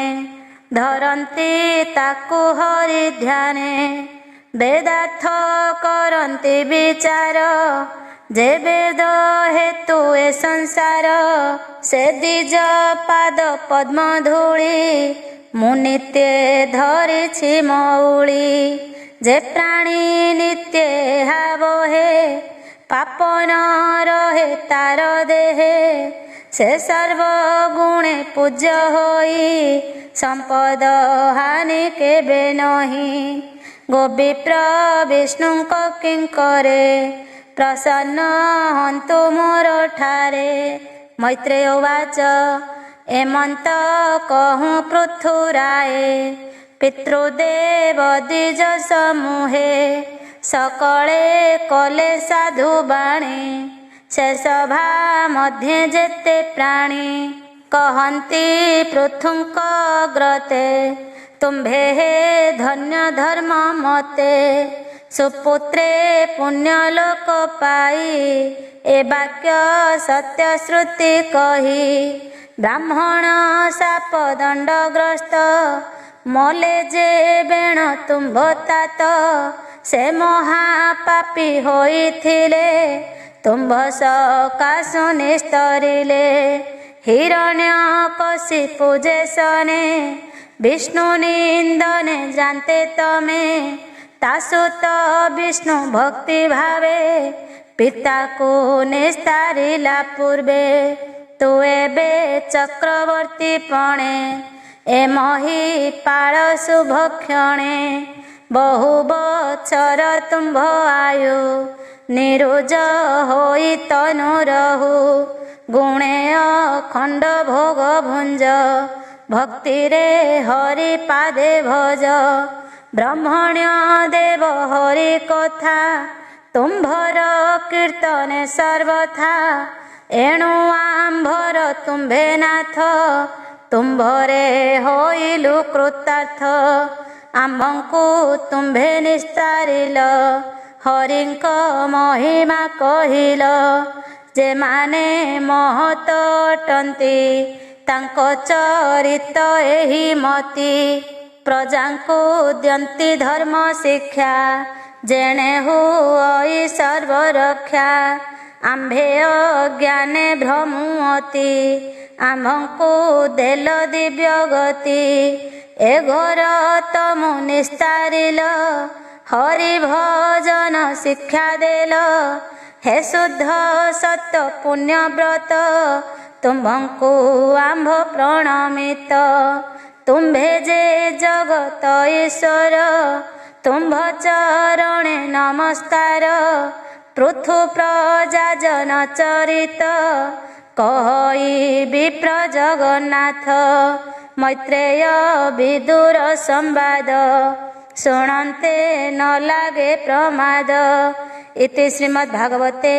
ଧରନ୍ତି ତାକୁ ହରି ଧ୍ୟାନେ। ବେଦାର୍ଥ କରନ୍ତି ବିଚାର, ଯେ ବେଦ ହେତୁ ଏ ସଂସାର। ସେ ଦ୍ୱିଜ ପାଦ ପଦ୍ମ ଧୂଳି, ମୁଁ ନିତ୍ୟ ଧରିଛି ମଉଳି। ଯେ ପ୍ରାଣୀ ନିତ୍ୟ ଏହା ବହେ, ପାପ ନ ରହେ ତାର ଦେହେ। ସେ ସର୍ବଗୁଣେ ପୂଜ୍ୟ ହୋଇ, ସମ୍ପଦ ହାନି କେବେ ନହି। ଗୋବିପ୍ର ବିଷ୍ଣୁଙ୍କ କିଙ୍କରେ, ପ୍ରସନ୍ନ ହନ୍ତୁ ମୋର ଠାରେ। ମୈତ୍ରେୟ ଉବାଚ एमंत कहूँ पृथुराए पितृदेव द्विज समूहे सकले कले साधु बाणी से सभा मध्य जेते प्राणी कहन्ति पृथुंक ग्रते तुम्भे हे धन्य धर्म मते सुपुत्रे पुण्यलोक पाई ए वाक्य सत्य श्रुति कही ब्राह्मण साप दंडग्रस्त मले जे बेण तुम्भ तात से महापापी होइथिले तुम्भ सकाशु निस्तरिले हिरण्य कशिपु जेसने विष्णु निंदने जानते तमे तासुत विष्णु भक्ति भावे पिता को निस्तारिला पूर्वे तु एबे चक्रवर्ती पणे ए मही पाळ शुभ क्षणे बहु बछर तुम्भ आयु निरुज होई तनु रहु गुणे अखंड भोग भुंज भक्ति रे हरि पादे भज ब्रह्मण्य देव हरि कथा तुम्भर कीर्तने सर्वथा एणु आंभर तुम्भे नाथ तुम्भरे होइलु कृतार्थ आम्भंकु तुम्भे निस्तारिल हरिंक महिमा कहिल जे माने महत अटंती तांको चरित एही मती प्रजांकु द्यंती धर्म शिक्षा जेणे हुई सर्वरक्षा आम्भे अज्ञाने भ्रमुअति आम्भंकु देल दिव्य गति ए घोर तमु निस्तारिल हरि भजन शिक्षा देल हे शुद्ध सत्य पुण्य व्रत तुम्भंकु आम्भ प्रणमित तुम्भे जे जगत ईश्वर तुम्भ चरणे नमस्कार पृथु प्रजा जन चरित कहि विप्र जगन्नाथ मैत्रेय विदुर संवाद शुणन्ते न लागे प्रमाद इति श्रीमद्भागवते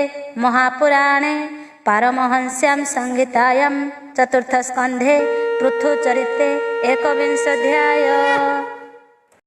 महापुराणे पारमहंस्यां संहितायां चतुर्थस्कन्धे पृथुचरिते एकविंशोऽध्यायः।